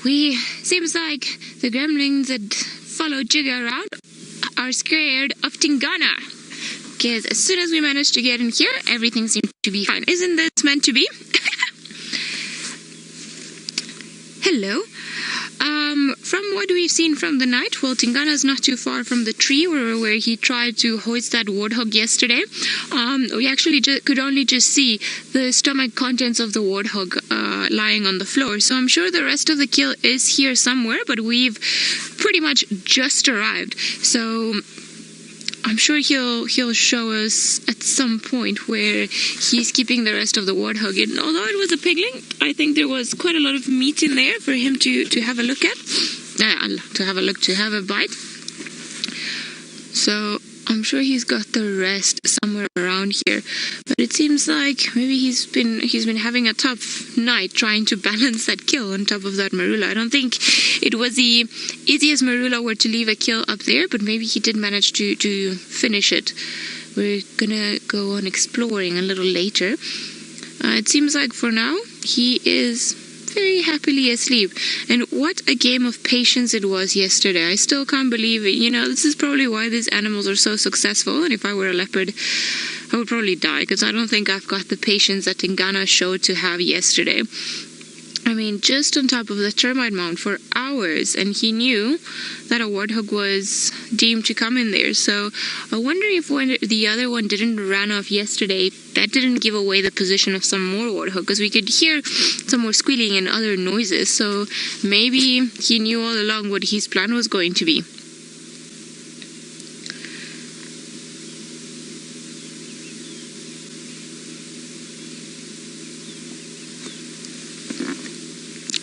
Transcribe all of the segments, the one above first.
seems like the gremlins that follow Jigga around are scared of Tingana. Because as soon as we managed to get in here, everything seemed to be fine. Isn't this meant to be? Hello. From what we've seen from the night, well, Tingana's not too far from the tree where he tried to hoist that warthog yesterday. We actually could only just see the stomach contents of the warthog lying on the floor. So I'm sure the rest of the kill is here somewhere, but we've pretty much just arrived. So I'm sure he'll show us at some point where he's keeping the rest of the warthog. And although it was a pigling, I think there was quite a lot of meat in there for him to have a look at. To have a bite. So I'm sure he's got the rest somewhere around here. But it seems like maybe he's been having a tough night trying to balance that kill on top of that marula. I don't think it was the easiest marula were to leave a kill up there, but maybe he did manage to finish it. We're gonna go on exploring a little later. It seems like for now he is very happily asleep. And what a game of patience it was yesterday. I still can't believe it. You know, this is probably why these animals are so successful. And if I were a leopard, I would probably die, because I don't think I've got the patience that Tingana showed to have yesterday. I mean, just on top of the termite mound for hours, and he knew that a warthog was deemed to come in there. So I wonder if when the other one didn't run off yesterday, that didn't give away the position of some more warthog, because we could hear some more squealing and other noises. So maybe he knew all along what his plan was going to be.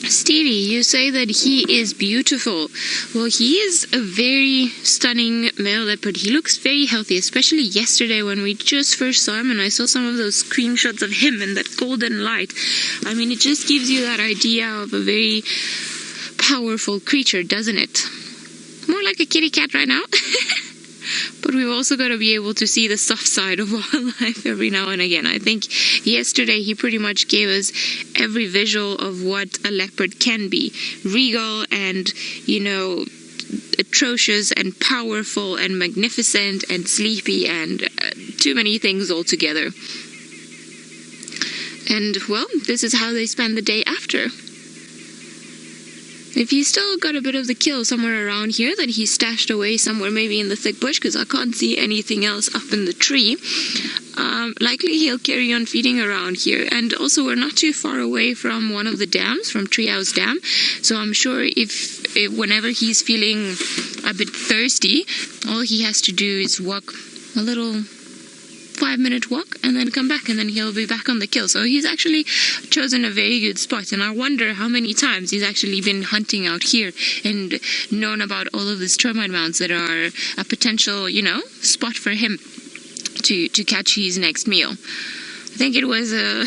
Stevie, you say that he is beautiful. Well, he is a very stunning male leopard. He looks very healthy, especially yesterday when we just first saw him and I saw some of those screenshots of him in that golden light. I mean, it just gives you that idea of a very powerful creature, doesn't it? More like a kitty cat right now. But we've also got to be able to see the soft side of wildlife every now and again. I think yesterday he pretty much gave us every visual of what a leopard can be. Regal and, you know, atrocious and powerful and magnificent and sleepy and too many things all together. And, well, this is how they spend the day after. If he's still got a bit of the kill somewhere around here that he's stashed away somewhere, maybe in the thick bush, because I can't see anything else up in the tree, likely he'll carry on feeding around here. And also we're not too far away from one of the dams, from Treehouse Dam, so I'm sure if whenever he's feeling a bit thirsty, all he has to do is walk a little 5-minute walk and then come back, and then he'll be back on the kill. So he's actually chosen a very good spot, and I wonder how many times he's actually been hunting out here and known about all of these termite mounds that are a potential, you know, spot for him to catch his next meal. I think it was a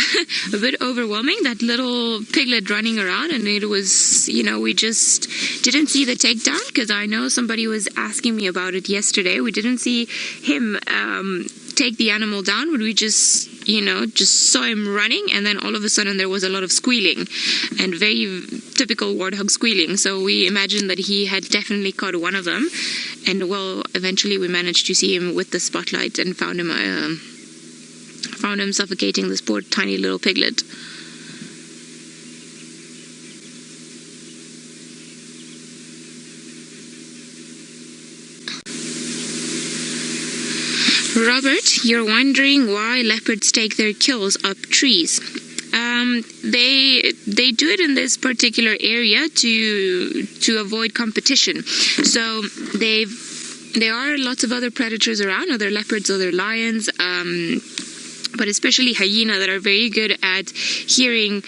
bit overwhelming, that little piglet running around, and it was, you know, we just didn't see the takedown, because I know somebody was asking me about it yesterday. We didn't see him take the animal down, but we just, you know, just saw him running, and then all of a sudden there was a lot of squealing, and very typical warthog squealing. So we imagined that he had definitely caught one of them, and well, eventually we managed to see him with the spotlight and found him suffocating this poor tiny little piglet. Robert, you're wondering why leopards take their kills up trees. They do it in this particular area to avoid competition. So there are lots of other predators around, other leopards, other lions, but especially hyena, that are very good at hearing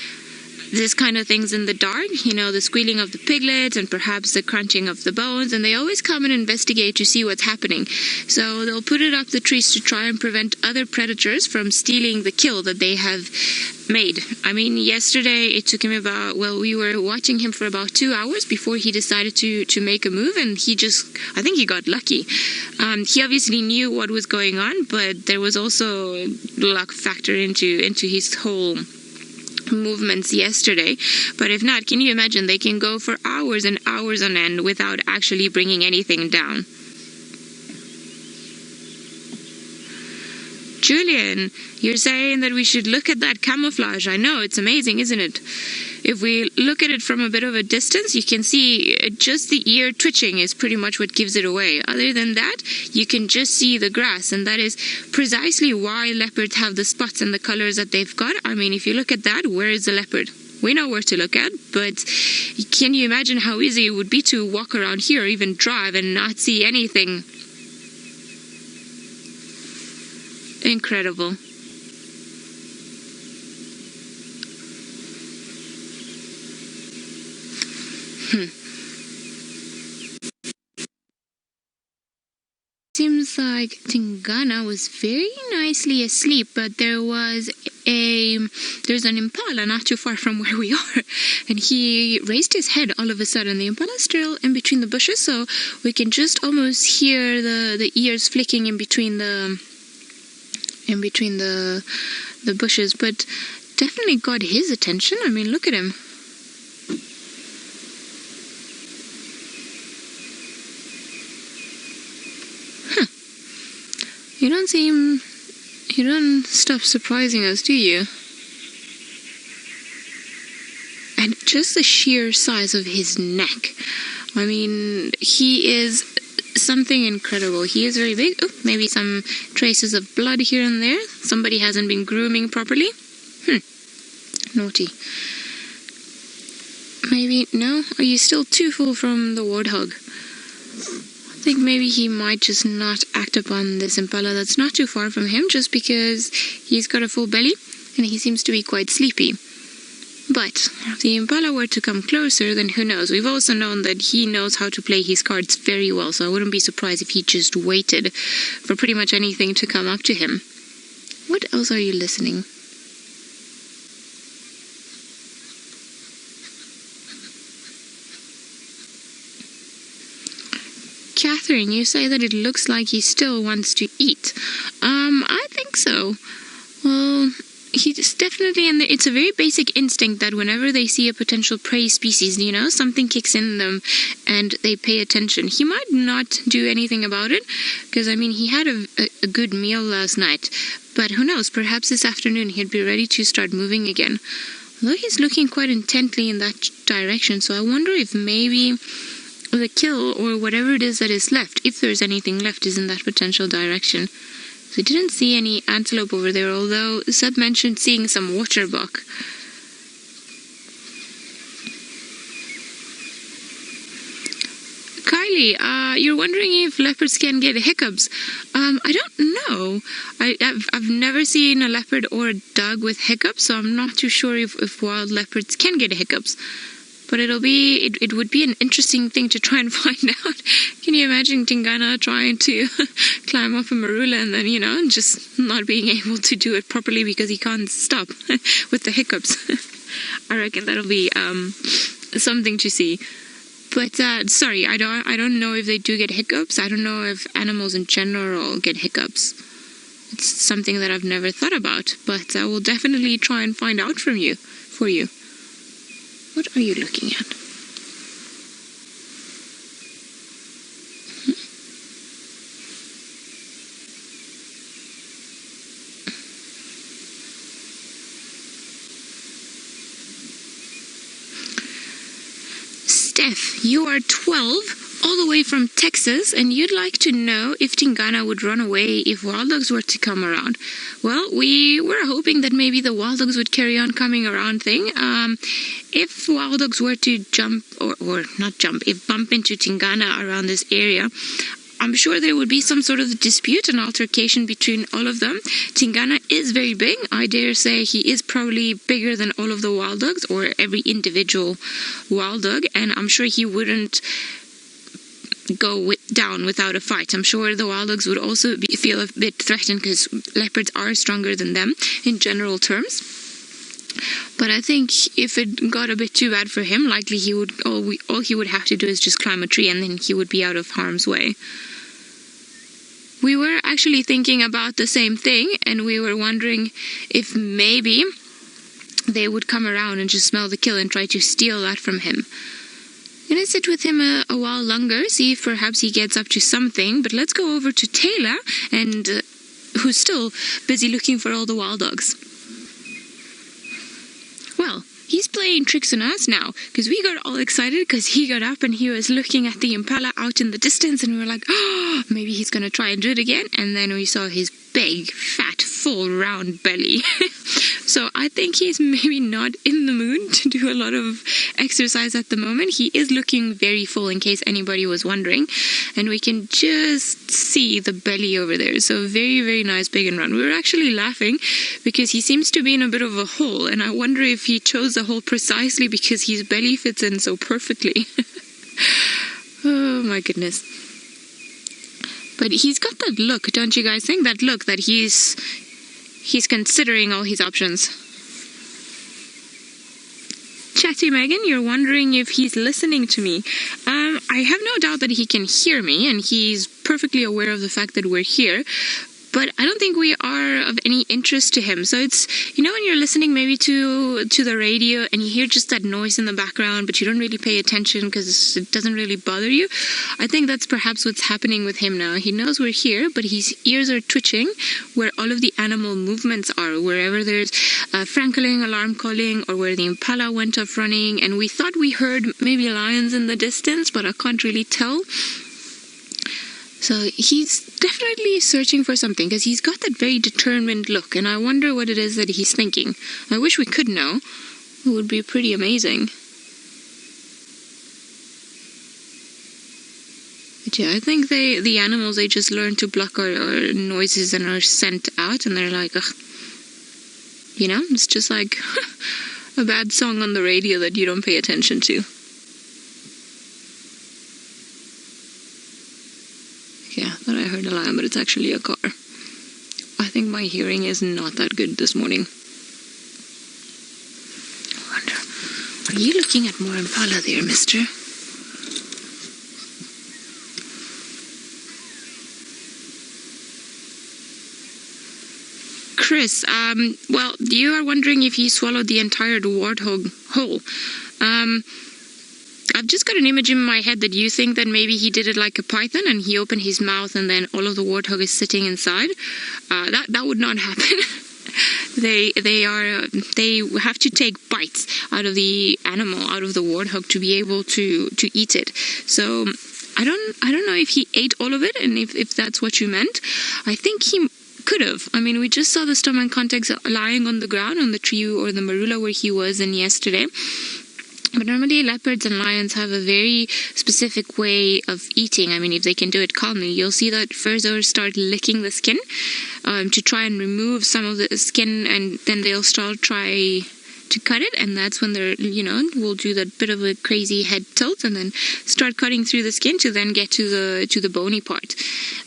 this kind of things in the dark, you know, the squealing of the piglet and perhaps the crunching of the bones, and they always come and investigate to see what's happening. So they'll put it up the trees to try and prevent other predators from stealing the kill that they have made. I mean, yesterday it took him about, well, we were watching him for about 2 hours before he decided to make a move, and he just, I think he got lucky. He obviously knew what was going on, but there was also luck factor into his whole movements yesterday. But if not, can you imagine? They can go for hours and hours on end without actually bringing anything down. Julian, you're saying that we should look at that camouflage. I know, it's amazing, isn't it? If we look at it from a bit of a distance, you can see just the ear twitching is pretty much what gives it away. Other than that, you can just see the grass, and that is precisely why leopards have the spots and the colors that they've got. I mean, if you look at that, where is the leopard? We know where to look at, but can you imagine how easy it would be to walk around here or even drive and not see anything? Incredible. Seems like Tingana was very nicely asleep, but there's an impala not too far from where we are, and he raised his head all of a sudden. The impala's still in between the bushes, so we can just almost hear the ears flicking in between the bushes, but definitely got his attention. I mean, look at him. You don't stop surprising us, do you? And just the sheer size of his neck. I mean, he is something incredible. He is very big. Oh, maybe some traces of blood here and there. Somebody hasn't been grooming properly. Naughty. Maybe, no? Are you still too full from the warthog? I think maybe he might just not act upon this impala that's not too far from him, just because he's got a full belly and he seems to be quite sleepy. But if the impala were to come closer, then who knows? We've also known that he knows how to play his cards very well, so I wouldn't be surprised if he just waited for pretty much anything to come up to him. What else are you listening? Catherine, you say that it looks like he still wants to eat. I think so. Well, he's definitely, and it's a very basic instinct that whenever they see a potential prey species, you know, something kicks in them and they pay attention. He might not do anything about it, because, I mean, he had a good meal last night. But who knows, perhaps this afternoon he'd be ready to start moving again. Although he's looking quite intently in that direction, so I wonder if maybe the kill or whatever it is that is left, if there's anything left, is in that potential direction. So I didn't see any antelope over there, although Seb mentioned seeing some waterbuck. Kylie, you're wondering if leopards can get hiccups. I don't know. I've never seen a leopard or a dog with hiccups, so I'm not too sure if wild leopards can get hiccups. But it would be an interesting thing to try and find out. Can you imagine Tingana trying to climb up a marula and then, you know, just not being able to do it properly because he can't stop with the hiccups? I reckon that'll be something to see. But sorry, I don't know if they do get hiccups. I don't know if animals in general get hiccups. It's something that I've never thought about, but I will definitely try and find out for you. What are you looking at? Steph, you are 12, all the way from Texas, and you'd like to know if Tingana would run away if wild dogs were to come around. Well, we were hoping that maybe the wild dogs would carry on coming around thing. If wild dogs were to jump, or not jump, if bump into Tingana around this area, I'm sure there would be some sort of dispute and altercation between all of them. Tingana is very big. I dare say he is probably bigger than all of the wild dogs, or every individual wild dog, and I'm sure he wouldn't go down without a fight. I'm sure the wild dogs would also feel a bit threatened, because leopards are stronger than them in general terms. But I think if it got a bit too bad for him, likely he would all he would have to do is just climb a tree, and then he would be out of harm's way. We were actually thinking about the same thing, and we were wondering if maybe they would come around and just smell the kill and try to steal that from him. I'm gonna sit with him a while longer, see if perhaps he gets up to something, but let's go over to Taylor, and who's still busy looking for all the wild dogs. Well, he's playing tricks on us now, because we got all excited because he got up and he was looking at the impala out in the distance, and we were like, oh, maybe he's gonna try and do it again, and then we saw his big, fat, full, round belly. So I think he's maybe not in the mood to do a lot of exercise at the moment. He is looking very full, in case anybody was wondering, and we can just see the belly over there. So very, very nice, big and round. We were actually laughing because he seems to be in a bit of a hole, and I wonder if he chose the hole precisely because his belly fits in so perfectly. Oh my goodness. But he's got that look, don't you guys think? That look that he's considering all his options. Chatty Megan, you're wondering if he's listening to me. I have no doubt that he can hear me, and he's perfectly aware of the fact that we're here. But I don't think we are of any interest to him. So it's, you know, when you're listening maybe to the radio and you hear just that noise in the background, but you don't really pay attention because it doesn't really bother you. I think that's perhaps what's happening with him now. He knows we're here, but his ears are twitching where all of the animal movements are, wherever there's frankeling, alarm calling, or where the impala went off running. And we thought we heard maybe lions in the distance, but I can't really tell. So he's definitely searching for something, because he's got that very determined look, and I wonder what it is that he's thinking. I wish we could know. It would be pretty amazing. But yeah, I think the animals, they just learn to block our noises and our scent out, and they're like, ugh. You know, it's just like a bad song on the radio that you don't pay attention to. Yeah, thought I heard a lion, but it's actually a car. I think my hearing is not that good this morning. I wonder, are you looking at more impala there, mister? Chris, well, you are wondering if he swallowed the entire warthog whole. I've just got an image in my head that you think that maybe he did it like a python and he opened his mouth and then all of the warthog is sitting inside. That would not happen. They have to take bites out of the animal, out of the warthog, to be able to eat it. So I don't know if he ate all of it, and if that's what you meant. I think he could have. I mean, we just saw the stomach contents lying on the ground on the tree or the marula where he was in yesterday. But normally leopards and lions have a very specific way of eating. I mean, if they can do it calmly, you'll see that fursuers start licking the skin to try and remove some of the skin, and then they'll start try to cut it, and that's when they're, you know, will do that bit of a crazy head tilt and then start cutting through the skin to then get to the bony part.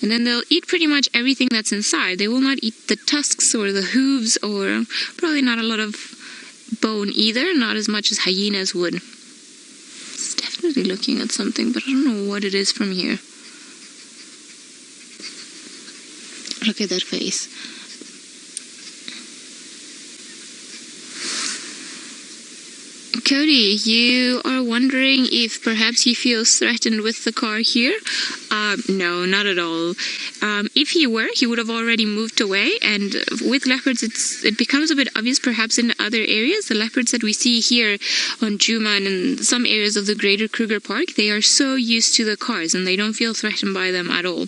And then they'll eat pretty much everything that's inside. They will not eat the tusks or the hooves, or probably not a lot of bone either, not as much as hyenas would. It's definitely looking at something, but I don't know what it is from here. Look at that face. Cody, you are wondering if perhaps he feels threatened with the car here. No, not at all. If he were, he would have already moved away, and with leopards it becomes a bit obvious perhaps in other areas. The leopards that we see here on Djuma and in some areas of the greater Kruger Park, they are so used to the cars and they don't feel threatened by them at all.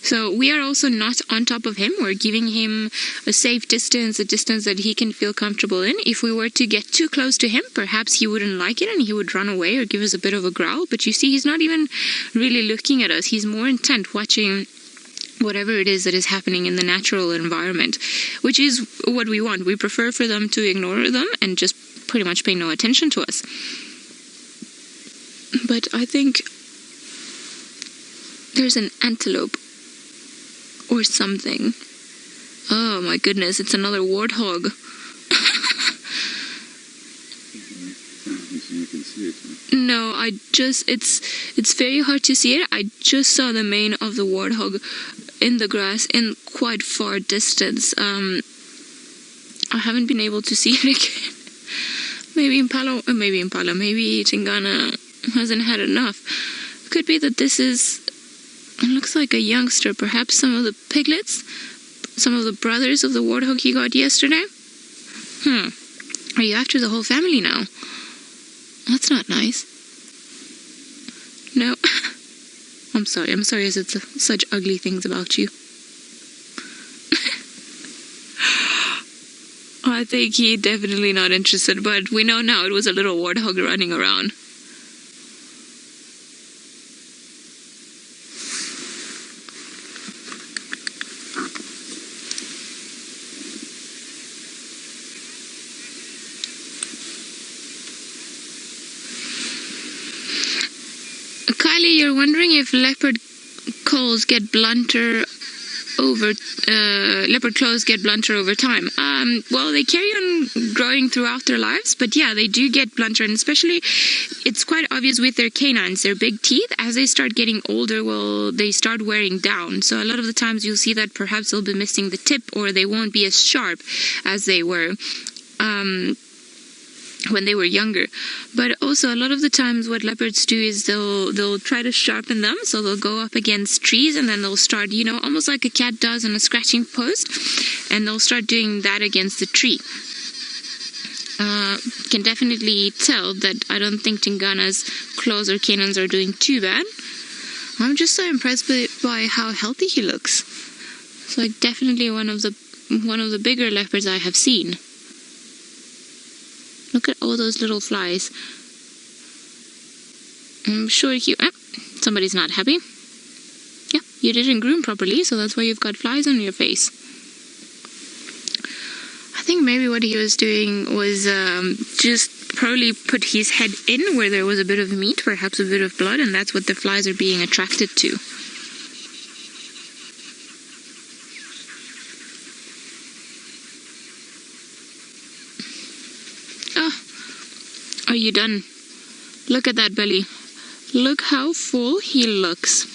So we are also not on top of him. We're giving him a safe distance, a distance that he can feel comfortable in. If we were to get too close to him, perhaps he wouldn't like it and he would run away or give us a bit of a growl. But you see, he's not even really looking at us. He's more intent watching whatever it is that is happening in the natural environment, which is what we want. We prefer for them to ignore them and just pretty much pay no attention to us. But I think there's an antelope or something. Oh my goodness, it's another warthog. You can see it, huh? No, it's very hard to see it. I just saw the mane of the warthog in the grass in quite far distance. I haven't been able to see it again. maybe maybe Tingana hasn't had enough. Could be that this is, it looks like a youngster, perhaps some of the piglets, some of the brothers of the warthog he got yesterday. Are you after the whole family now? That's not nice. No. I'm sorry I said such ugly things about you. I think he's definitely not interested, but we know now it was a little warthog running around. Kylie, you're wondering if leopard claws get blunter over time. Well, they carry on growing throughout their lives, but yeah, they do get blunter, and especially it's quite obvious with their canines, their big teeth. As they start getting older, well, they start wearing down. So a lot of the times you'll see that perhaps they'll be missing the tip, or they won't be as sharp as they were when they were younger. But also a lot of the times what leopards do is they'll try to sharpen them, so they'll go up against trees and then they'll start, you know, almost like a cat does on a scratching post, and they'll start doing that against the tree. Can definitely tell that I don't think Tingana's claws or canines are doing too bad. I'm just so impressed by how healthy he looks. It's like definitely one of the bigger leopards I have seen. Look at all those little flies. I'm sure somebody's not happy. Yeah, you didn't groom properly, so that's why you've got flies on your face. I think maybe what he was doing was just probably put his head in where there was a bit of meat, perhaps a bit of blood, and that's what the flies are being attracted to. Are you done? Look at that belly. Look how full he looks.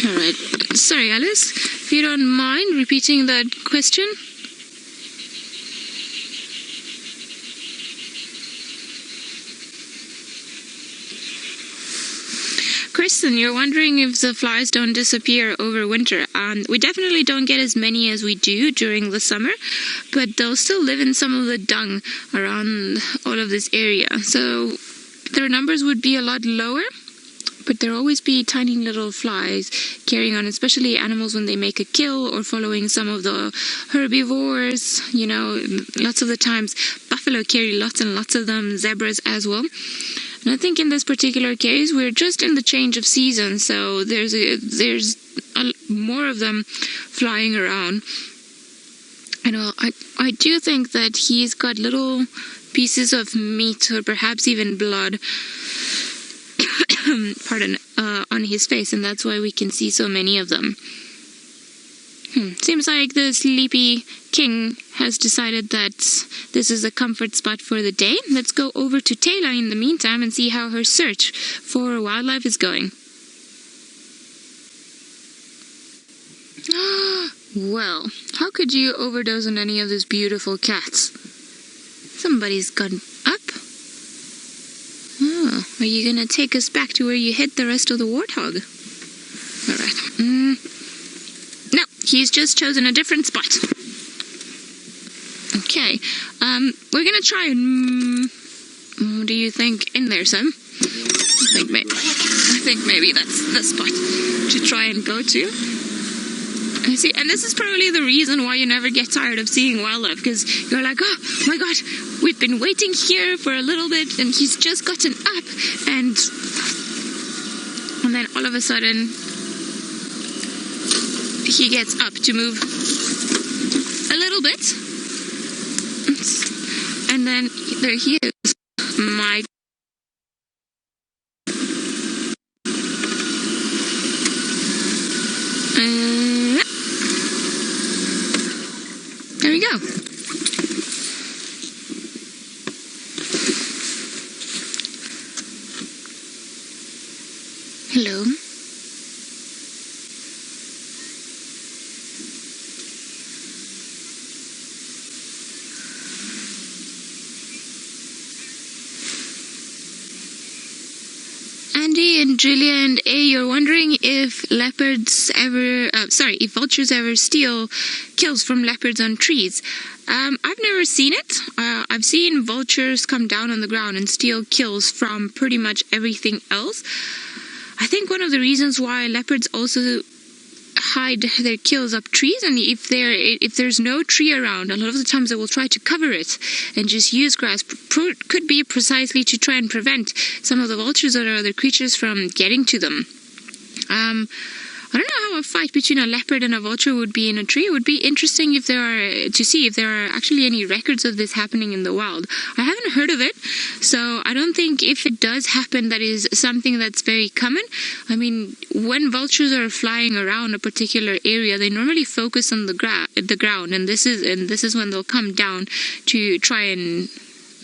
Alright. Sorry, Alice. If you don't mind repeating that question. Kristen, you're wondering if the flies don't disappear over winter. We definitely don't get as many as we do during the summer, but they'll still live in some of the dung around all of this area. So their numbers would be a lot lower, but there'll always be tiny little flies carrying on, especially animals when they make a kill or following some of the herbivores. You know, lots of the times buffalo carry lots and lots of them, zebras as well. And I think in this particular case, we're just in the change of season, so there's more of them flying around. And I do think that he's got little pieces of meat or perhaps even blood on his face, and that's why we can see so many of them. Seems like the sleepy king has decided that this is a comfort spot for the day. Let's go over to Taylor in the meantime and see how her search for wildlife is going. Well, how could you overdose on any of these beautiful cats? Somebody's gone up. Oh, are you gonna take us back to where you hid the rest of the warthog? Alright. No, he's just chosen a different spot. Okay, we're gonna try and... what do you think in there, Sam? I think maybe that's the spot to try and go to. I see, and this is probably the reason why you never get tired of seeing wildlife, because you're like, oh my god, we've been waiting here for a little bit, and he's just gotten up, and then all of a sudden, he gets up to move a little bit, and then there he is. My there we go. Hello. Andy and Julia and A, you're wondering if if vultures ever steal kills from leopards on trees. I've never seen it. I've seen vultures come down on the ground and steal kills from pretty much everything else. I think one of the reasons why leopards also hide their kills up trees, and if there's no tree around, a lot of the times they will try to cover it and just use grass. Could be precisely to try and prevent some of the vultures or other creatures from getting to them. I don't know how a fight between a leopard and a vulture would be in a tree. It would be interesting to see if there are actually any records of this happening in the wild. I haven't heard of it, so I don't think if it does happen, that is something that's very common. I mean, when vultures are flying around a particular area, they normally focus on the ground, and this is when they'll come down to try and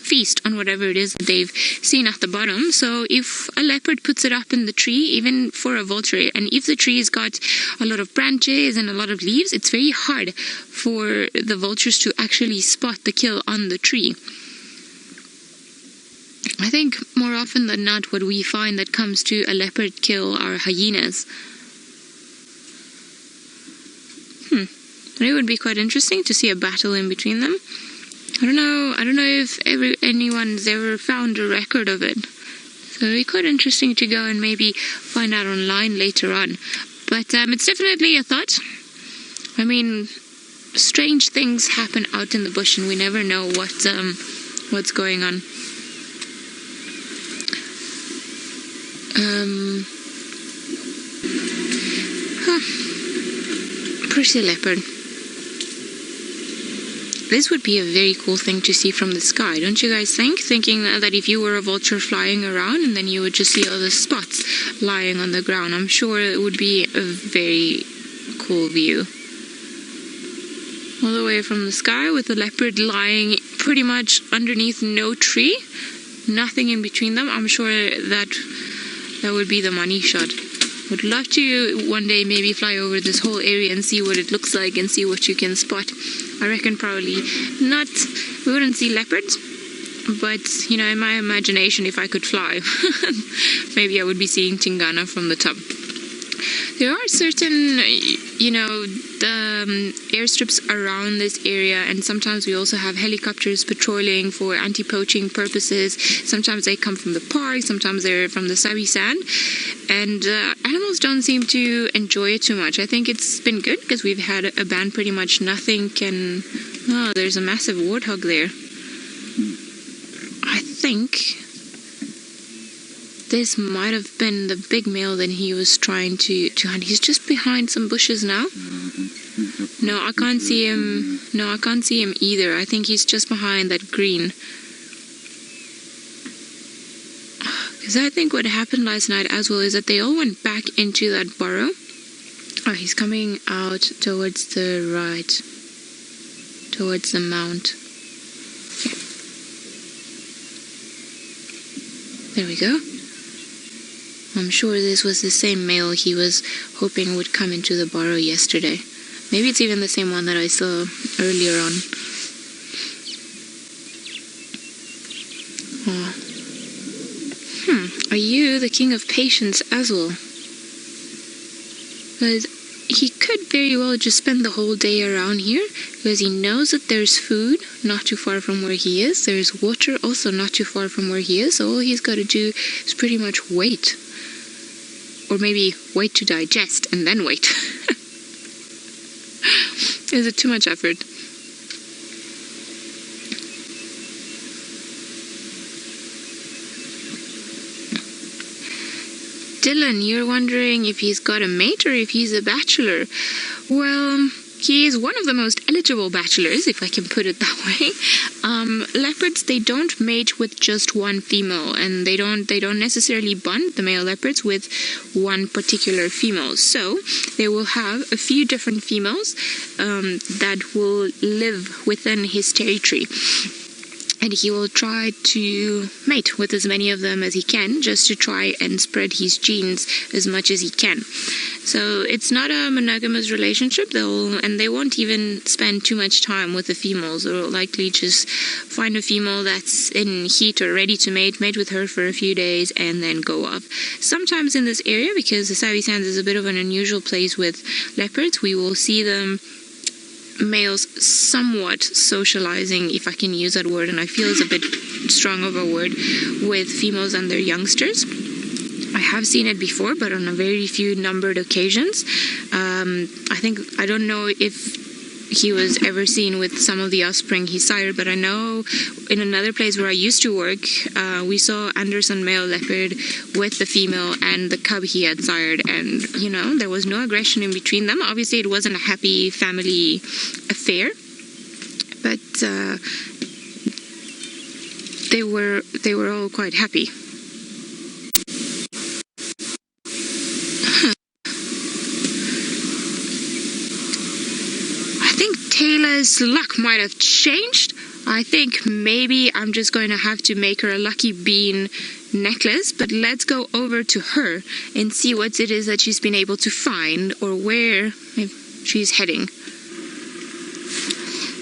feast on whatever it is that they've seen at the bottom. So if a leopard puts it up in the tree, even for a vulture, and if the tree's got a lot of branches and a lot of leaves, it's very hard for the vultures to actually spot the kill on the tree. I think more often than not what we find that comes to a leopard kill are hyenas. It would be quite interesting to see a battle in between them. I don't know if anyone's ever found a record of it. So it'd be quite interesting to go and maybe find out online later on. But it's definitely a thought. I mean, strange things happen out in the bush, and we never know what's going on. Pretty leopard. This would be a very cool thing to see from the sky, don't you guys think? Thinking that if you were a vulture flying around and then you would just see all the spots lying on the ground, I'm sure it would be a very cool view. All the way from the sky with the leopard lying pretty much underneath no tree, nothing in between them. I'm sure that would be the money shot. Would love to one day maybe fly over this whole area and see what it looks like and see what you can spot. I reckon probably not, we wouldn't see leopards, but you know, in my imagination, if I could fly, maybe I would be seeing Tingana from the top. There are certain, you know, airstrips around this area, and sometimes we also have helicopters patrolling for anti-poaching purposes. Sometimes they come from the park, sometimes they're from the Sabi Sand, and animals don't seem to enjoy it too much. I think it's been good because we've had a ban pretty much nothing can... Oh, there's a massive warthog there. I think this might have been the big male that he was trying to hunt. He's just behind some bushes now. No, I can't see him. No, I can't see him either. I think he's just behind that green. Because I think what happened last night as well is that they all went back into that burrow. Oh, he's coming out towards the right. Towards the mount. There we go. I'm sure this was the same male he was hoping would come into the burrow yesterday. Maybe it's even the same one that I saw earlier on. Oh. Are you the king of patience as well? Because he could very well just spend the whole day around here, because he knows that there's food not too far from where he is. There's water also not too far from where he is. So all he's got to do is pretty much wait. Or maybe wait to digest and then wait. Is it too much effort? Dylan, you're wondering if he's got a mate or if he's a bachelor. Well, he is one of the most eligible bachelors, if I can put it that way. Leopards, they don't mate with just one female, and they don't necessarily bond, the male leopards, with one particular female. So they will have a few different females that will live within his territory. and he will try to mate with as many of them as he can, just to try and spread his genes as much as he can. So it's not a monogamous relationship. They won't even spend too much time with the females. They'll likely just find a female that's in heat or ready to mate with her for a few days, and then go off. Sometimes in this area, because the Sabi Sands is a bit of an unusual place with leopards, we will see them, males, somewhat socializing, if I can use that word, and I feel it's a bit strong of a word, with females and their youngsters. I have seen it before, but on a very few numbered occasions. I don't know if he was ever seen with some of the offspring he sired, but I know in another place where I used to work, we saw Anderson male leopard with the female and the cub he had sired, and there was no aggression in between them. Obviously it wasn't a happy family affair, but they were all quite happy. Taylor's luck might have changed. I think maybe I'm just going to have to make her a lucky bean necklace, but let's go over to her and see what it is that she's been able to find, or where she's heading.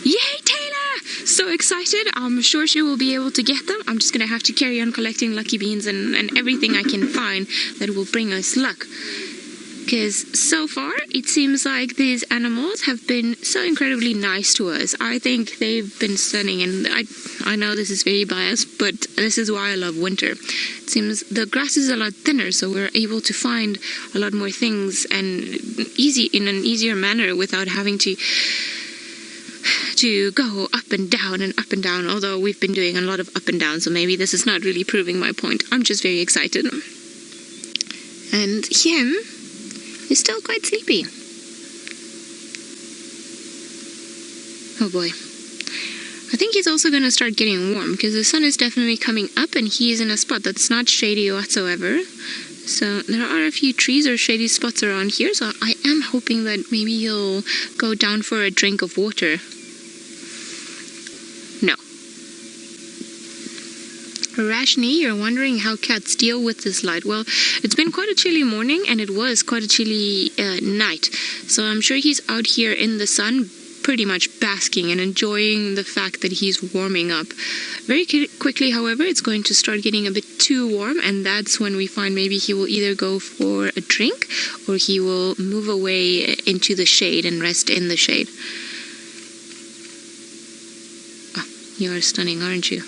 Yay, Taylor! So excited. I'm sure she will be able to get them. I'm just going to have to carry on collecting lucky beans and everything I can find that will bring us luck. Because so far, it seems like these animals have been so incredibly nice to us. I think they've been stunning, and I know this is very biased, but this is why I love winter. It seems the grass is a lot thinner, so we're able to find a lot more things and in an easier manner without having to go up and down, although we've been doing a lot of up and down, so maybe this is not really proving my point. I'm just very excited. And him is still quite sleepy. Oh boy. I think he's also going to start getting warm, because the sun is definitely coming up and he is in a spot that's not shady whatsoever. So there are a few trees or shady spots around here, so I am hoping that maybe he'll go down for a drink of water. No. Rashni, you're wondering how cats deal with this light. Well, it's been quite a chilly morning, and it was quite a chilly night. So I'm sure he's out here in the sun, pretty much basking and enjoying the fact that he's warming up. Very quickly, however, it's going to start getting a bit too warm, and that's when we find maybe he will either go for a drink or he will move away into the shade and rest in the shade. Oh, you are stunning, aren't you?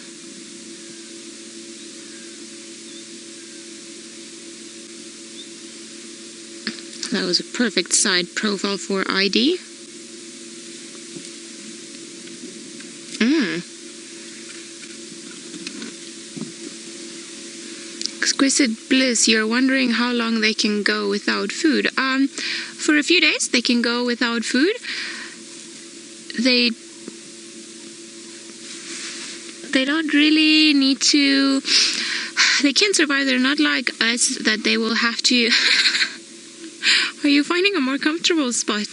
That was a perfect side profile for ID. Exquisite Bliss, you're wondering how long they can go without food. For a few days they can go without food. They don't really need to. They can survive. They're not like us that they will have to. Are you finding a more comfortable spot?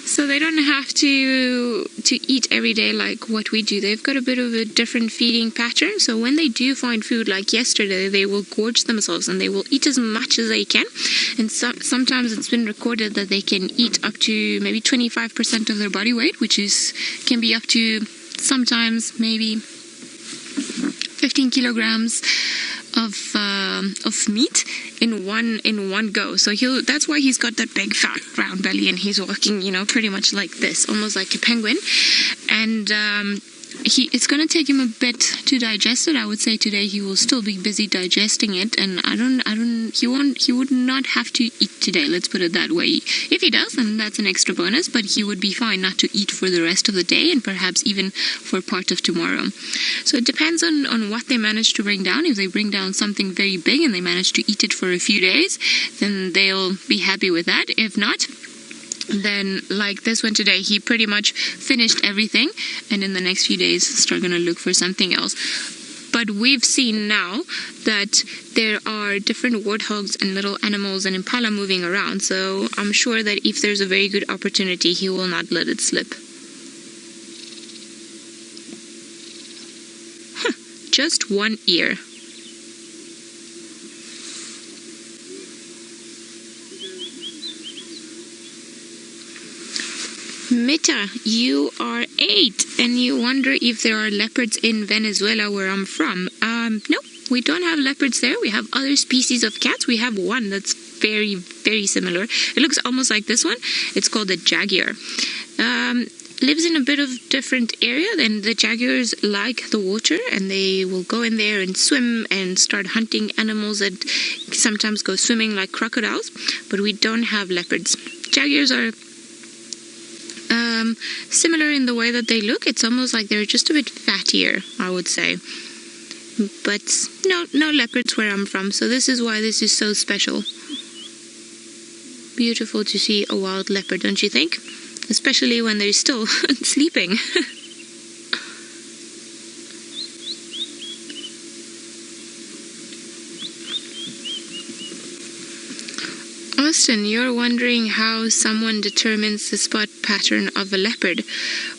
So they don't have to eat every day like what we do. They've got a bit of a different feeding pattern. So when they do find food, like yesterday, they will gorge themselves and they will eat as much as they can. And sometimes it's been recorded that they can eat up to maybe 25% of their body weight, which can be up to sometimes maybe 15 kilograms of meat in one go. So that's why he's got that big fat round belly, and he's walking pretty much like this, almost like a penguin. And it's going to take him a bit to digest it. I would say today he will still be busy digesting it, and he would not have to eat today, let's put it that way. If he does, then that's an extra bonus, but he would be fine not to eat for the rest of the day, and perhaps even for part of tomorrow. So it depends on what they manage to bring down. If they bring down something very big and they manage to eat it for a few days, then they'll be happy with that. If not, then like this one today, he pretty much finished everything, and in the next few days start going to look for something else. But we've seen now that there are different warthogs and little animals and impala moving around, so I'm sure that if there's a very good opportunity, he will not let it slip. just one ear. Mita, you are 8 and you wonder if there are leopards in Venezuela where I'm from. No, we don't have leopards there. We have other species of cats. We have one that's very, very similar. It looks almost like this one. It's called a jaguar. Lives in a bit of different area, and the jaguars like the water, and they will go in there and swim and start hunting animals that sometimes go swimming like crocodiles, but we don't have leopards. Jaguars are similar in the way that they look. It's almost like they're just a bit fattier, I would say. But no leopards where I'm from, so this is why this is so special. Beautiful to see a wild leopard, don't you think? Especially when they're still sleeping. Austin, you're wondering how someone determines the spot pattern of a leopard.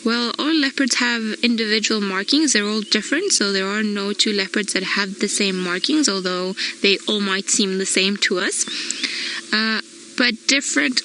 Well, all leopards have individual markings. They're all different, so there are no two leopards that have the same markings, although they all might seem the same to us. But different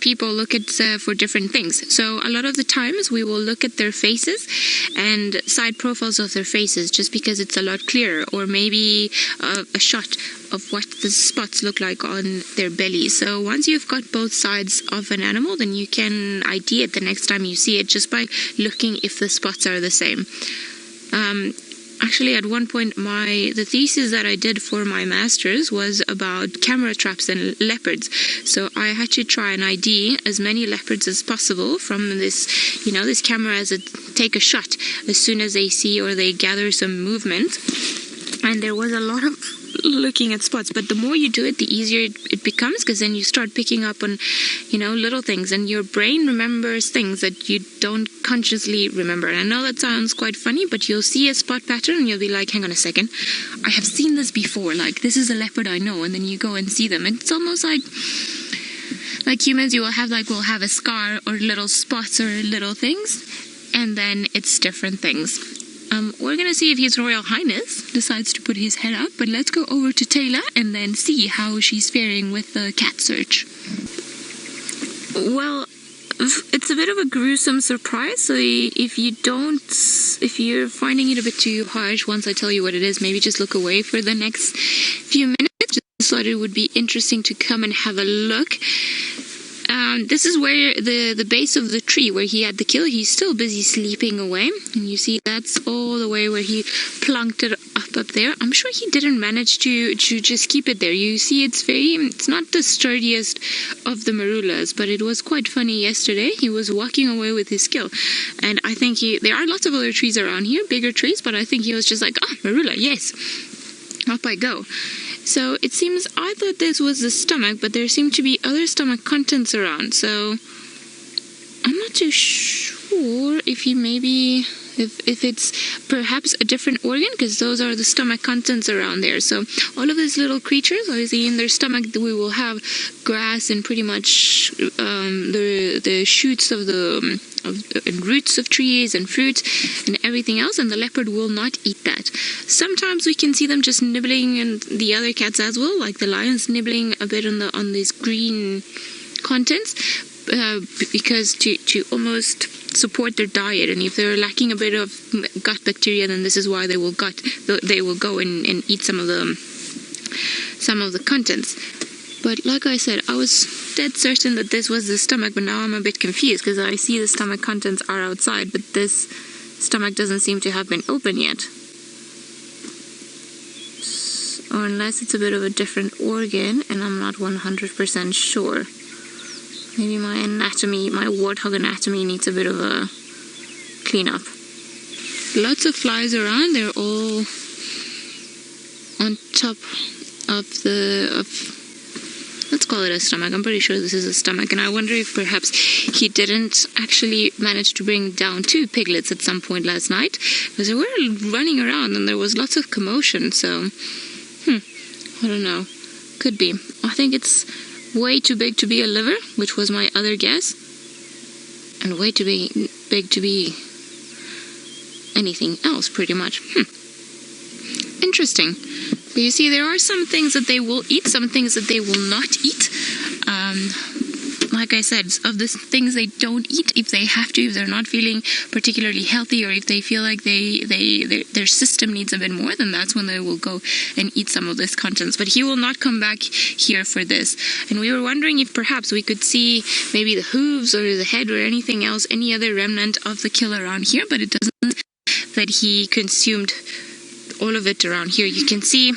people look at for different things. So a lot of the times we will look at their faces and side profiles of their faces just because it's a lot clearer, or maybe a shot of what the spots look like on their belly. So once you've got both sides of an animal, then you can ID it the next time you see it just by looking if the spots are the same. Actually, at one point, the thesis that I did for my master's was about camera traps and leopards. So I had to try and ID as many leopards as possible from this, this camera as it take a shot as soon as they see or they gather some movement. And there was a lot of looking at spots, but the more you do it, the easier it becomes, because then you start picking up on little things, and your brain remembers things that you don't consciously remember. And I know that sounds quite funny, but you'll see a spot pattern and you'll be like, hang on a second, I have seen this before, like this is a leopard I know, and then you go and see them. It's almost like humans, we'll have a scar or little spots or little things, and then it's different things. We're going to see if His Royal Highness decides to put his head up, but let's go over to Taylor and then see how she's faring with the cat search. Well, it's a bit of a gruesome surprise, so if you're finding it a bit too harsh once I tell you what it is, maybe just look away for the next few minutes. Just thought it would be interesting to come and have a look. This is where the base of the tree where he had the kill, he's still busy sleeping away, and you see that's all the way where he plunked it up there. I'm sure he didn't manage to just keep it there. You see it's not the sturdiest of the marulas, but it was quite funny yesterday. He was walking away with his kill, and I think there are lots of other trees around here, bigger trees, but I think he was just like, marula, yes, up I go. So it seems, I thought this was the stomach, but there seem to be other stomach contents around. So I'm not too sure if if it's perhaps a different organ, because those are the stomach contents around there. So all of these little creatures, obviously in their stomach we will have grass and pretty much the shoots of and roots of trees and fruit and everything else, and the leopard will not eat that. Sometimes we can see them just nibbling, and the other cats as well, like the lions nibbling a bit on these green contents, because to almost support their diet. And if they're lacking a bit of gut bacteria, then this is why they will go and eat some of the contents. But like I said, I was dead certain that this was the stomach, but now I'm a bit confused because I see the stomach contents are outside, but this stomach doesn't seem to have been open yet. Or unless it's a bit of a different organ, and I'm not 100% sure. Maybe my warthog anatomy needs a bit of a cleanup. Lots of flies around. They're all on top of let's call it a stomach. I'm pretty sure this is a stomach, and I wonder if perhaps he didn't actually manage to bring down 2 piglets at some point last night, because they were running around and there was lots of commotion. So I don't know, could be. I think it's way too big to be a liver, which was my other guess, and way too big to be anything else, pretty much. Interesting. But you see, there are some things that they will eat, some things that they will not eat. Like I said, of the things they don't eat, if they have to, if they're not feeling particularly healthy, or if they feel like their system needs a bit more, then that's when they will go and eat some of this contents. But he will not come back here for this. And we were wondering if perhaps we could see maybe the hooves or the head or anything else, any other remnant of the kill around here, but it doesn't, that he consumed all of it around here. You can see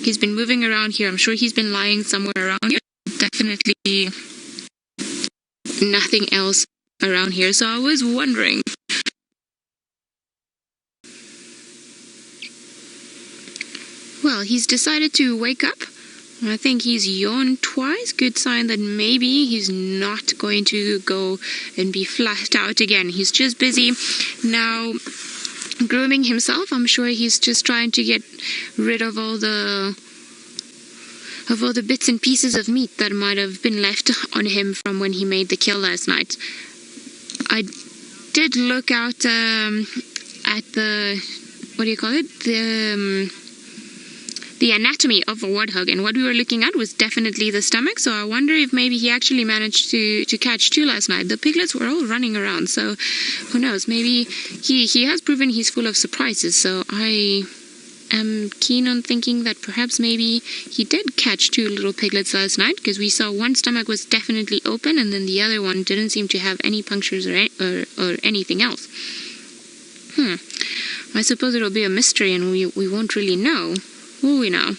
he's been moving around here. I'm sure he's been lying somewhere around here. Definitely nothing else around here. So I was wondering, well, he's decided to wake up. I think he's yawned twice. Good sign that maybe he's not going to go and be flashed out again. He's just busy now grooming himself. I'm sure he's just trying to get rid of all the bits and pieces of meat that might have been left on him from when he made the kill last night. I did look out at the, what do you call it? The anatomy of a warthog, and what we were looking at was definitely the stomach, so I wonder if maybe he actually managed to catch two last night. The piglets were all running around, so who knows, maybe he has proven he's full of surprises, so I am keen on thinking that perhaps maybe he did catch two little piglets last night, because we saw one stomach was definitely open and then the other one didn't seem to have any punctures or anything else. I suppose it'll be a mystery and we won't really know, will we now?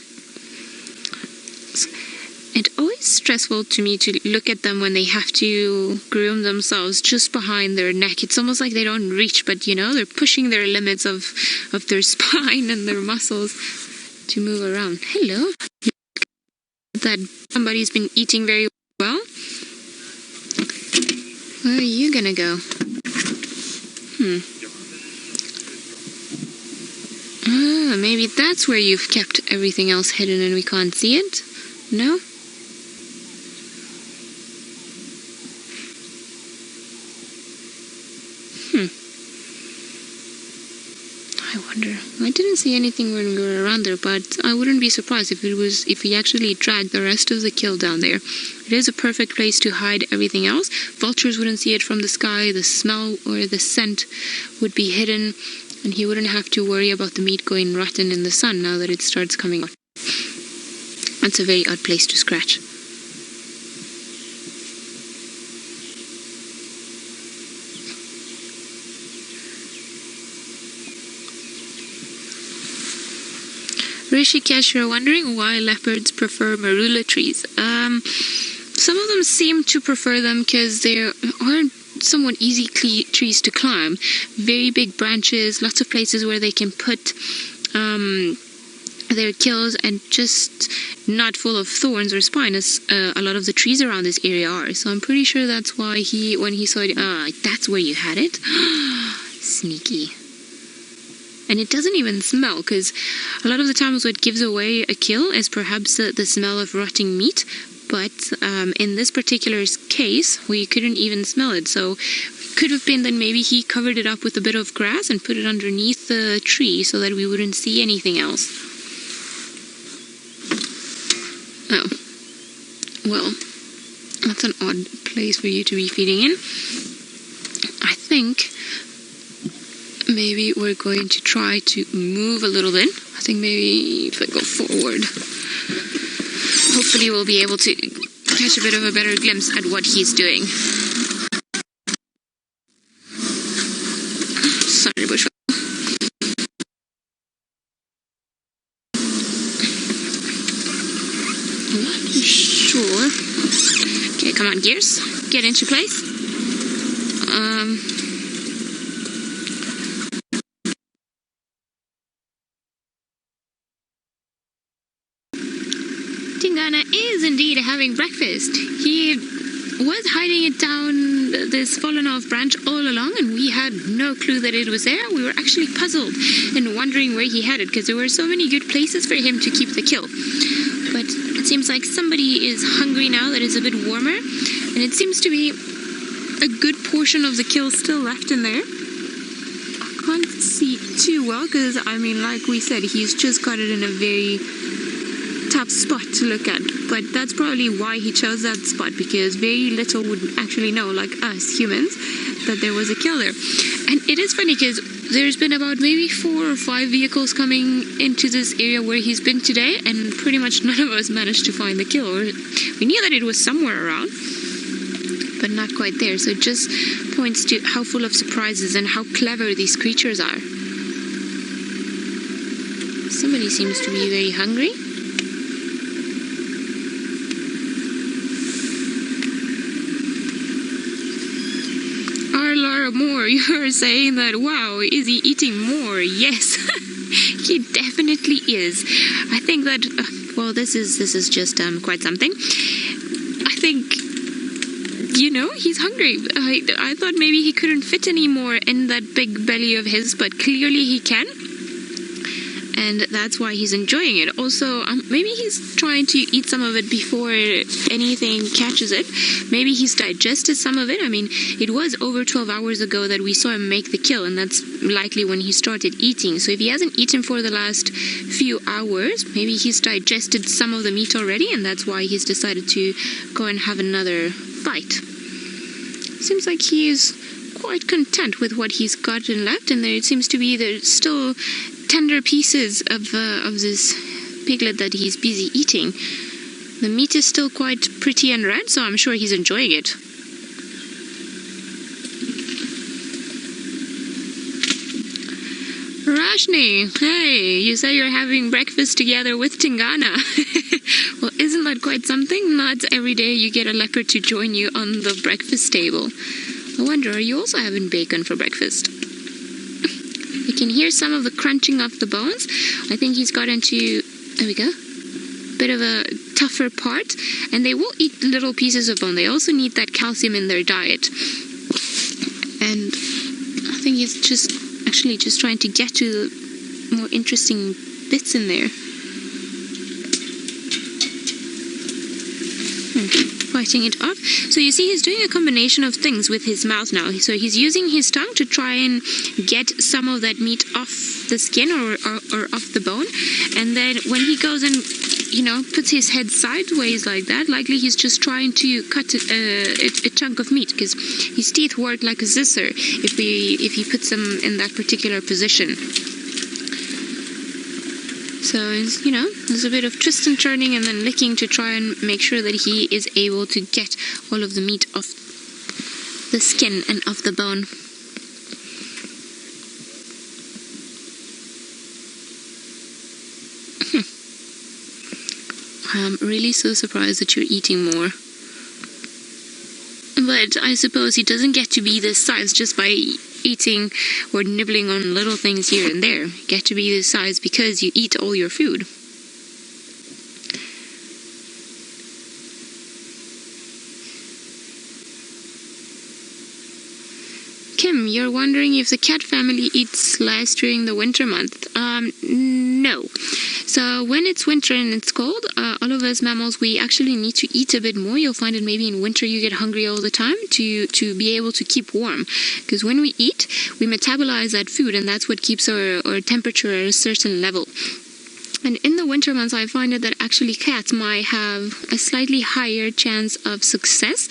It's always stressful to me to look at them when they have to groom themselves just behind their neck. It's almost like they don't reach, but you know, they're pushing their limits of their spine and their muscles to move around. Hello. That somebody's been eating very well. Where are you gonna go? Maybe that's where you've kept everything else hidden and we can't see it? No? I wonder. I didn't see anything when we were around there, but I wouldn't be surprised if he actually dragged the rest of the kill down there. It is a perfect place to hide everything else. Vultures wouldn't see it from the sky. The smell or the scent would be hidden, and he wouldn't have to worry about the meat going rotten in the sun now that it starts coming out. That's a very odd place to scratch. Rishikesh, you're wondering why leopards prefer marula trees. Some of them seem to prefer them because they are somewhat easy trees to climb. Very big branches, lots of places where they can put their kills, and just not full of thorns or spine as a lot of the trees around this area are. So I'm pretty sure that's why when he saw it, that's where you had it? Sneaky. And it doesn't even smell, because a lot of the times what gives away a kill is perhaps the smell of rotting meat. But in this particular case, we couldn't even smell it. So could have been that maybe he covered it up with a bit of grass and put it underneath the tree so that we wouldn't see anything else. Oh. Well, that's an odd place for you to be feeding in. I think maybe we're going to try to move a little bit. I think maybe if I go forward, hopefully we'll be able to catch a bit of a better glimpse at what he's doing. Sorry, bushwhack. Not sure. Okay, come on, gears. Get into place. Tingana is indeed having breakfast. He was hiding it down this fallen off branch all along, and we had no clue that it was there. We were actually puzzled and wondering where he had it, because there were so many good places for him to keep the kill. But it seems like somebody is hungry now that is a bit warmer, and it seems to be a good portion of the kill still left in there. I can't see too well because, I mean, like we said, he's just got it in a very tough spot to look at. But that's probably why he chose that spot, because very little would actually know, like us humans, that there was a kill there. And it is funny because there's been about maybe 4 or 5 vehicles coming into this area where he's been today, and pretty much none of us managed to find the kill. We knew that it was somewhere around, but not quite there. So it just points to how full of surprises and how clever these creatures are. Somebody seems to be very hungry. Laura Moore, you're saying that, wow, is he eating more? Yes, he definitely is. I think that, well, this is just quite something. I think, you know, he's hungry. I thought maybe he couldn't fit any more in that big belly of his, but clearly he can. And that's why he's enjoying it. Also, maybe he's trying to eat some of it before anything catches it. Maybe he's digested some of it. I mean, it was over 12 hours ago that we saw him make the kill, and that's likely when he started eating. So if he hasn't eaten for the last few hours, maybe he's digested some of the meat already, and that's why he's decided to go and have another bite. Seems like he's quite content with what he's gotten left, and there seems to be still tender pieces of this piglet that he's busy eating. The meat is still quite pretty and red, so I'm sure he's enjoying it. Rashni, hey, you say you're having breakfast together with Tingana. Well, isn't that quite something? Not every day you get a leopard to join you on the breakfast table. I wonder, are you also having bacon for breakfast? You can hear some of the crunching of the bones. I think he's got into, there we go, bit of a tougher part. And they will eat little pieces of bone. They also need that calcium in their diet. And I think he's just trying to get to the more interesting bits in there. Fighting it off. So you see he's doing a combination of things with his mouth now. So he's using his tongue to try and get some of that meat off the skin or off the bone. And then when he goes and, you know, puts his head sideways like that, likely he's just trying to cut a chunk of meat, because his teeth work like a scissor if he puts them in that particular position. So, you know, there's a bit of twist and turning and then licking to try and make sure that he is able to get all of the meat off the skin and off the bone. I'm really so surprised that you're eating more. But I suppose he doesn't get to be this size just by eating or nibbling on little things here and there. You get to be this size because you eat all your food. Kim, you're wondering if the cat family eats less during the winter month. No. So when it's winter and it's cold, all of us mammals, we actually need to eat a bit more. You'll find it maybe in winter you get hungry all the time to be able to keep warm. Because when we eat, we metabolize that food, and that's what keeps our temperature at a certain level. And in the winter months, I find it that actually cats might have a slightly higher chance of success,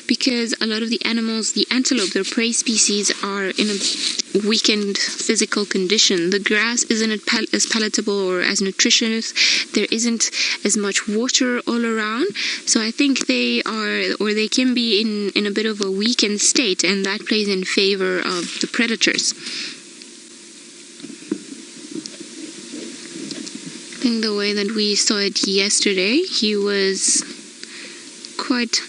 because a lot of the animals, the antelope, their prey species, are in a weakened physical condition. The grass isn't as palatable or as nutritious. There isn't as much water all around. So I think they are, or they can be in a bit of a weakened state, and that plays in favor of the predators. I think the way that we saw it yesterday, he was quite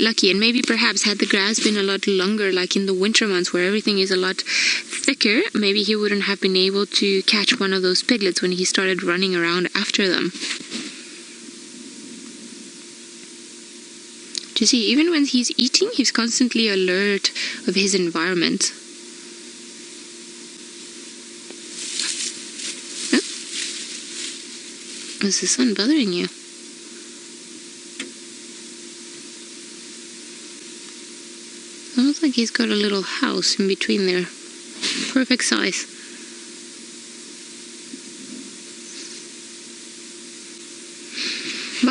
lucky, and maybe perhaps had the grass been a lot longer, like in the winter months where everything is a lot thicker, maybe he wouldn't have been able to catch one of those piglets when he started running around after them. Do you see, even when he's eating, he's constantly alert of his environment. Is the sun bothering you? Almost like he's got a little house in between there. Perfect size.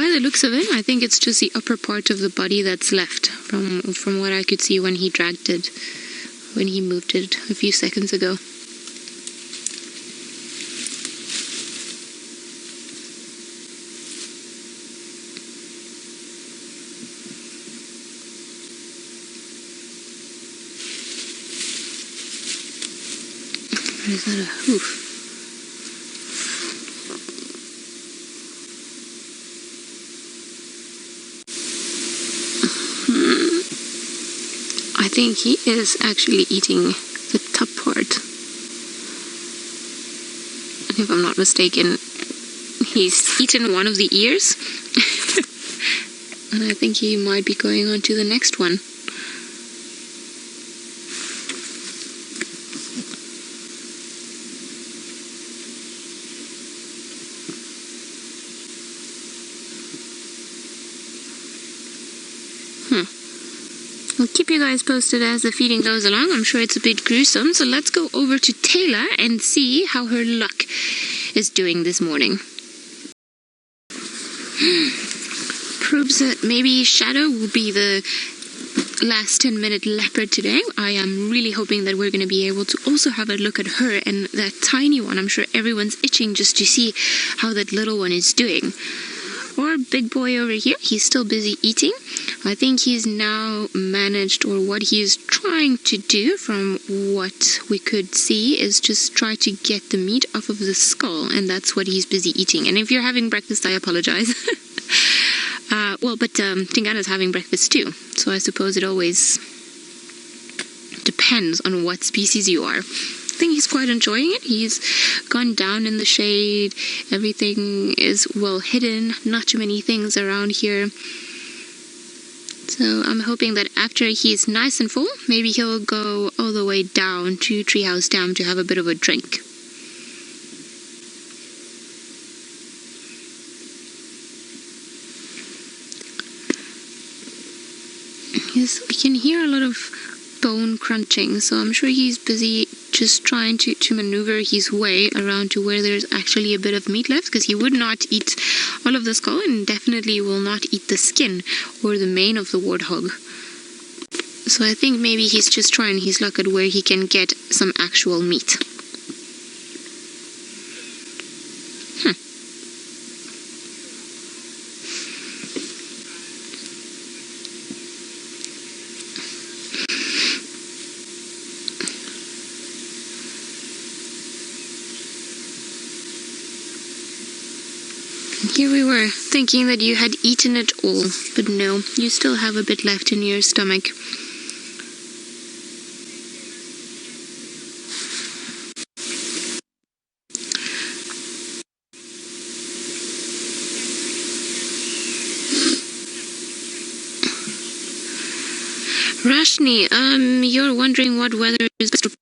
by the looks of it, I think it's just the upper part of the body that's left from what I could see when he dragged it, when he moved it a few seconds ago. Or is that a hoof? I think he is actually eating the top part. If I'm not mistaken, he's eaten one of the ears. And I think he might be going on to the next one. I'll keep you guys posted as the feeding goes along. I'm sure it's a bit gruesome, so let's go over to Taylor and see how her luck is doing this morning. Proves that maybe Shadow will be the last 10-minute leopard today. I am really hoping that we're going to be able to also have a look at her and that tiny one. I'm sure everyone's itching just to see how that little one is doing. Or big boy over here, he's still busy eating. I think he's now managed, or what he's trying to do from what we could see is just try to get the meat off of the skull, and that's what he's busy eating. And if you're having breakfast, I apologize. But Tingana's having breakfast too, so I suppose it always depends on what species you are. I think he's quite enjoying it. He's gone down in the shade. Everything is well hidden. Not too many things around here. So I'm hoping that after he's nice and full, maybe he'll go all the way down to Treehouse Dam to have a bit of a drink. Yes, we can hear a lot of bone crunching, so I'm sure he's busy just trying to maneuver his way around to where there's actually a bit of meat left, because he would not eat all of the skull and definitely will not eat the skin or the mane of the warthog. So I think maybe he's just trying his luck at where he can get some actual meat. Here we were, thinking that you had eaten it all, but no, you still have a bit left in your stomach. Rashni, you're wondering what weather is best to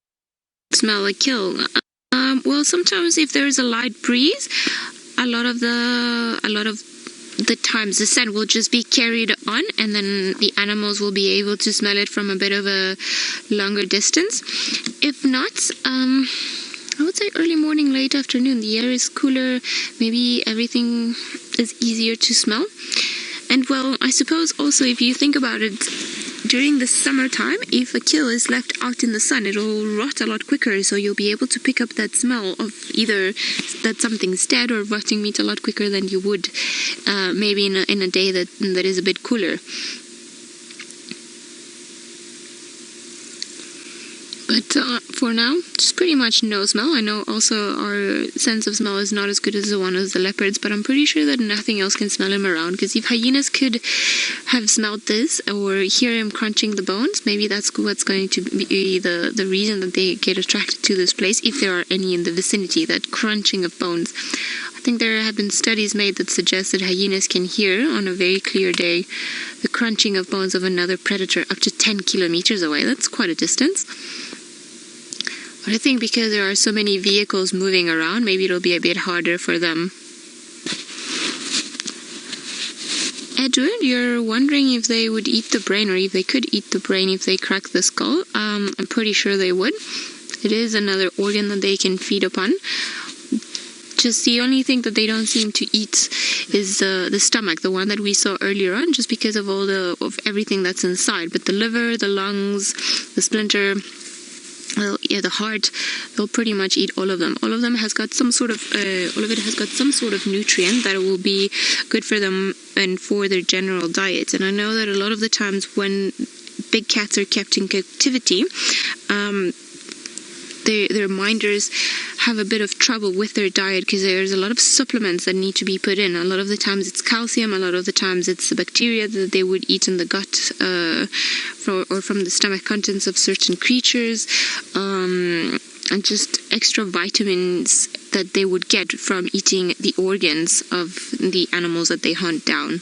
smell a kill. Well, sometimes if there is a light breeze, a lot of the times the scent will just be carried on, and then the animals will be able to smell it from a bit of a longer distance. If not, I would say early morning, late afternoon. The air is cooler, maybe everything is easier to smell. And well, I suppose also if you think about it, during the summertime, if a kill is left out in the sun, it'll rot a lot quicker, so you'll be able to pick up that smell of either that something's dead or rotting meat a lot quicker than you would maybe in a day that is a bit cooler. But for now, just pretty much no smell. I know also our sense of smell is not as good as the one of the leopards, but I'm pretty sure that nothing else can smell him around, because if hyenas could have smelled this or hear him crunching the bones, maybe that's what's going to be the reason that they get attracted to this place, if there are any in the vicinity, that crunching of bones. I think there have been studies made that suggest that hyenas can hear on a very clear day the crunching of bones of another predator up to 10 kilometers away. That's quite a distance. But I think because there are so many vehicles moving around, maybe it'll be a bit harder for them. Edward, you're wondering if they would eat the brain, or if they could eat the brain if they crack the skull. I'm pretty sure they would. It is another organ that they can feed upon. Just the only thing that they don't seem to eat is the stomach, the one that we saw earlier on, just because of of everything that's inside. But the liver, the lungs, the splinter, the heart, they'll pretty much eat all of them. All of them has got some sort of all of it has got some sort of nutrient that will be good for them and for their general diet. And I know that a lot of the times when big cats are kept in captivity, their minders have a bit of trouble with their diet because there's a lot of supplements that need to be put in. A lot of the times it's calcium, a lot of the times it's the bacteria that they would eat in the gut or from the stomach contents of certain creatures, and just extra vitamins that they would get from eating the organs of the animals that they hunt down.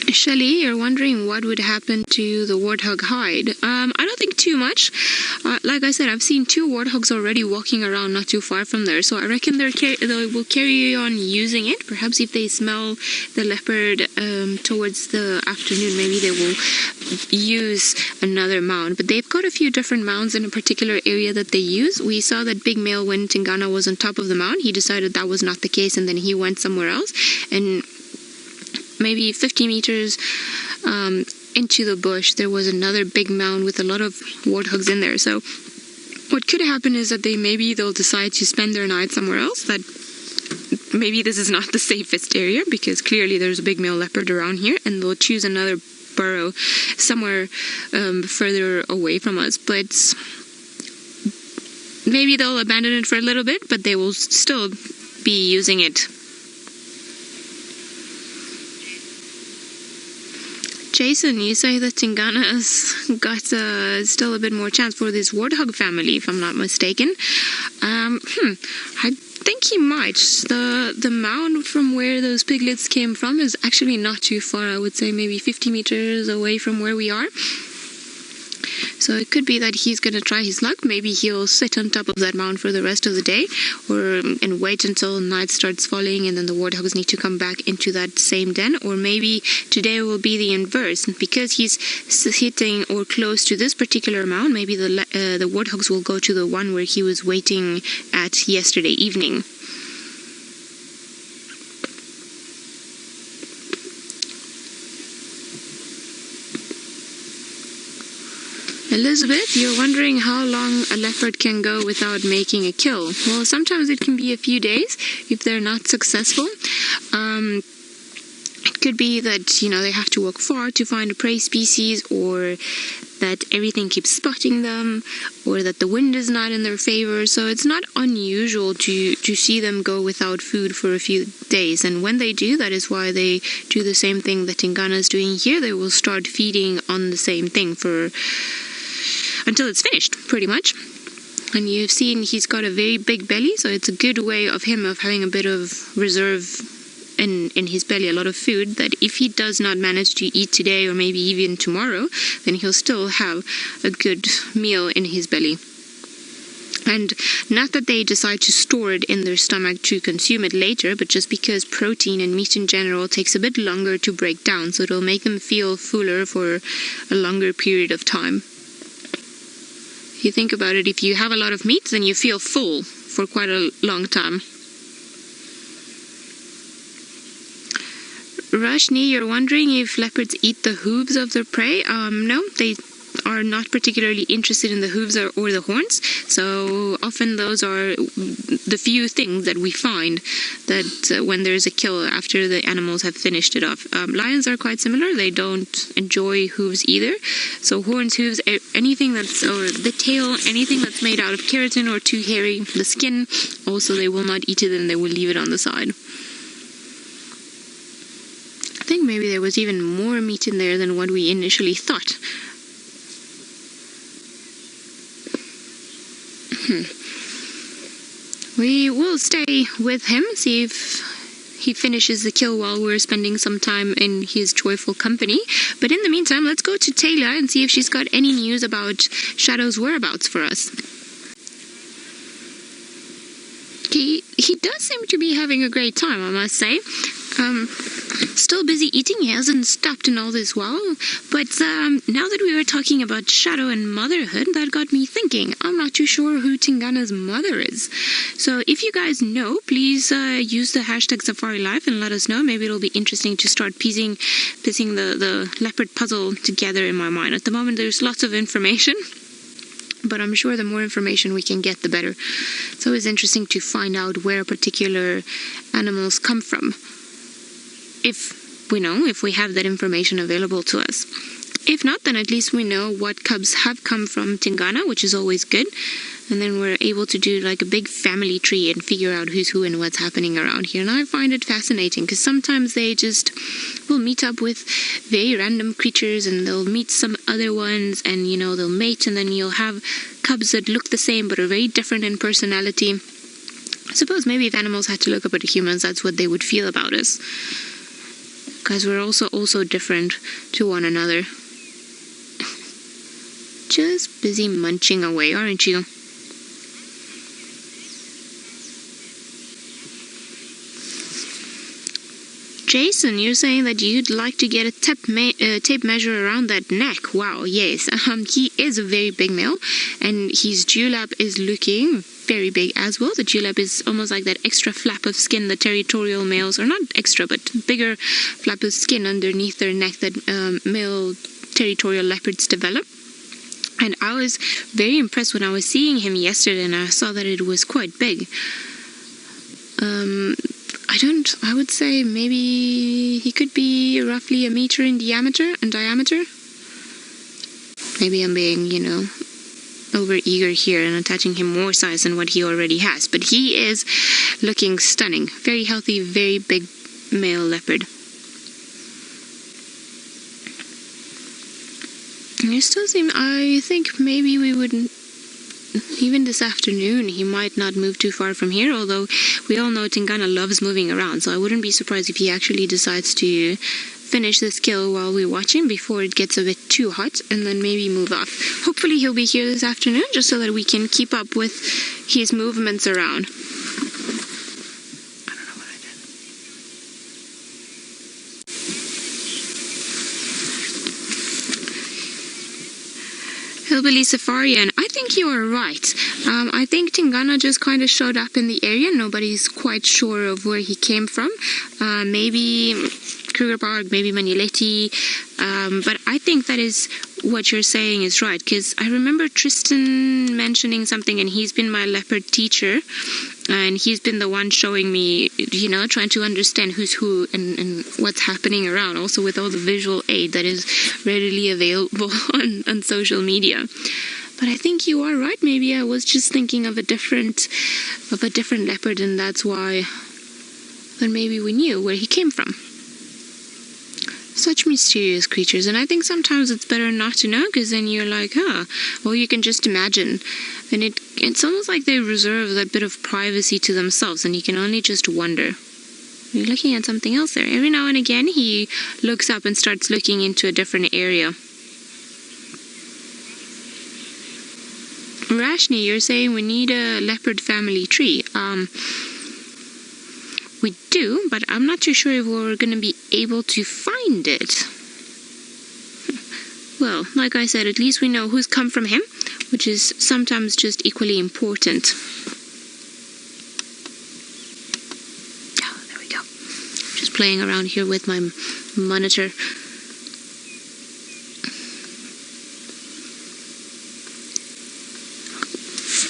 Shelly, you're wondering what would happen to the warthog hide. I don't think too much. Like I said, I've seen 2 warthogs already walking around not too far from there, so I reckon they will carry on using it. Perhaps if they smell the leopard towards the afternoon, maybe they will use another mound. But they've got a few different mounds in a particular area that they use. We saw that big male when Tingana was on top of the mound. He decided that was not the case, and then he went somewhere else. And maybe 50 meters into the bush, there was another big mound with a lot of warthogs in there. So what could happen is that they'll decide to spend their night somewhere else. That maybe this is not the safest area, because clearly there's a big male leopard around here, and they'll choose another burrow somewhere further away from us. But maybe they'll abandon it for a little bit, but they will still be using it. Jason, you say that Tingana's got still a bit more chance for this warthog family, if I'm not mistaken. I think he might. The mound from where those piglets came from is actually not too far. I would say maybe 50 meters away from where we are. So it could be that he's going to try his luck. Maybe he'll sit on top of that mound for the rest of the day, and wait until night starts falling, and then the warthogs need to come back into that same den. Or maybe today will be the inverse. Because he's sitting or close to this particular mound, maybe the warthogs will go to the one where he was waiting at yesterday evening. Elizabeth, you're wondering how long a leopard can go without making a kill. Well, sometimes it can be a few days if they're not successful. It could be that, they have to walk far to find a prey species, or that everything keeps spotting them, or that the wind is not in their favor. So it's not unusual to see them go without food for a few days. And when they do, that is why they do the same thing that Tingana is doing here. They will start feeding on the same thing until it's finished, pretty much. And you've seen he's got a very big belly, so it's a good way of him of having a bit of reserve in his belly, a lot of food, that if he does not manage to eat today or maybe even tomorrow, then he'll still have a good meal in his belly. And not that they decide to store it in their stomach to consume it later, but just because protein and meat in general takes a bit longer to break down, so it'll make them feel fuller for a longer period of time. If you think about it, if you have a lot of meat, then you feel full for quite a long time. Rashni, you're wondering if leopards eat the hooves of their prey? No, they are not particularly interested in the hooves or the horns. So often those are the few things that we find that when there's a kill after the animals have finished it off. Lions are quite similar. They don't enjoy hooves either. So horns, hooves, anything that's, or the tail, anything that's made out of keratin or too hairy, the skin, also they will not eat it and they will leave it on the side. I think maybe there was even more meat in there than what we initially thought. We will stay with him, see if he finishes the kill while we're spending some time in his joyful company. But in the meantime, let's go to Taylor and see if she's got any news about Shadow's whereabouts for us. Okay, he does seem to be having a great time, I must say. Still busy eating. He hasn't stopped in all this while. But now that we were talking about shadow and motherhood, that got me thinking. I'm not too sure who Tingana's mother is. So if you guys know, please use the hashtag Safari Life and let us know. Maybe it'll be interesting to start piecing the leopard puzzle together in my mind. At the moment, there's lots of information, but I'm sure the more information we can get, the better. It's always interesting to find out where particular animals come from, if we have that information available to us. If not, then at least we know what cubs have come from Tingana, which is always good. And then we're able to do like a big family tree and figure out who's who and what's happening around here. And I find it fascinating because sometimes they just will meet up with very random creatures and they'll meet some other ones and, they'll mate, and then you'll have cubs that look the same but are very different in personality. I suppose maybe if animals had to look up at humans, that's what they would feel about us. Because we're also different to one another. Just busy munching away, aren't you? Jason, you're saying that you'd like to get a tape measure around that neck. Wow, yes. He is a very big male, and his dewlap is looking very big as well. The dewlap is almost like that extra flap of skin the territorial males, or not extra, but bigger flap of skin underneath their neck that male territorial leopards develop. And I was very impressed when I was seeing him yesterday, and I saw that it was quite big. I would say maybe he could be roughly a meter in diameter. Maybe I'm being, over eager here and attaching him more size than what he already has. But he is looking stunning. Very healthy, very big male leopard. I think maybe we wouldn't, even this afternoon, he might not move too far from here, although we all know Tingana loves moving around, so I wouldn't be surprised if he actually decides to finish this kill while we're watching before it gets a bit too hot, and then maybe move off. Hopefully he'll be here this afternoon, just so that we can keep up with his movements around. I don't know what I did. Hillbilly Safarian, I think you are right. I think Tingana just kind of showed up in the area. Nobody's quite sure of where he came from. Maybe Kruger Park, maybe Manuleti. But I think that is what you're saying is right, because I remember Tristan mentioning something, and he's been my leopard teacher, and he's been the one showing me, trying to understand who's who and what's happening around, also with all the visual aid that is readily available on social media. But I think you are right. Maybe I was just thinking of a different leopard, and that's why then maybe we knew where he came from. Such mysterious creatures, and I think sometimes it's better not to know, because then you're like, well, you can just imagine, and it's almost like they reserve that bit of privacy to themselves, and you can only just wonder. You're looking at something else there. Every now and again he looks up and starts looking into a different area. Rashni, you're saying we need a leopard family tree. We do, but I'm not too sure if we're going to be able to find it. Well, like I said, at least we know who's come from him, which is sometimes just equally important. Oh, there we go. Just playing around here with my monitor.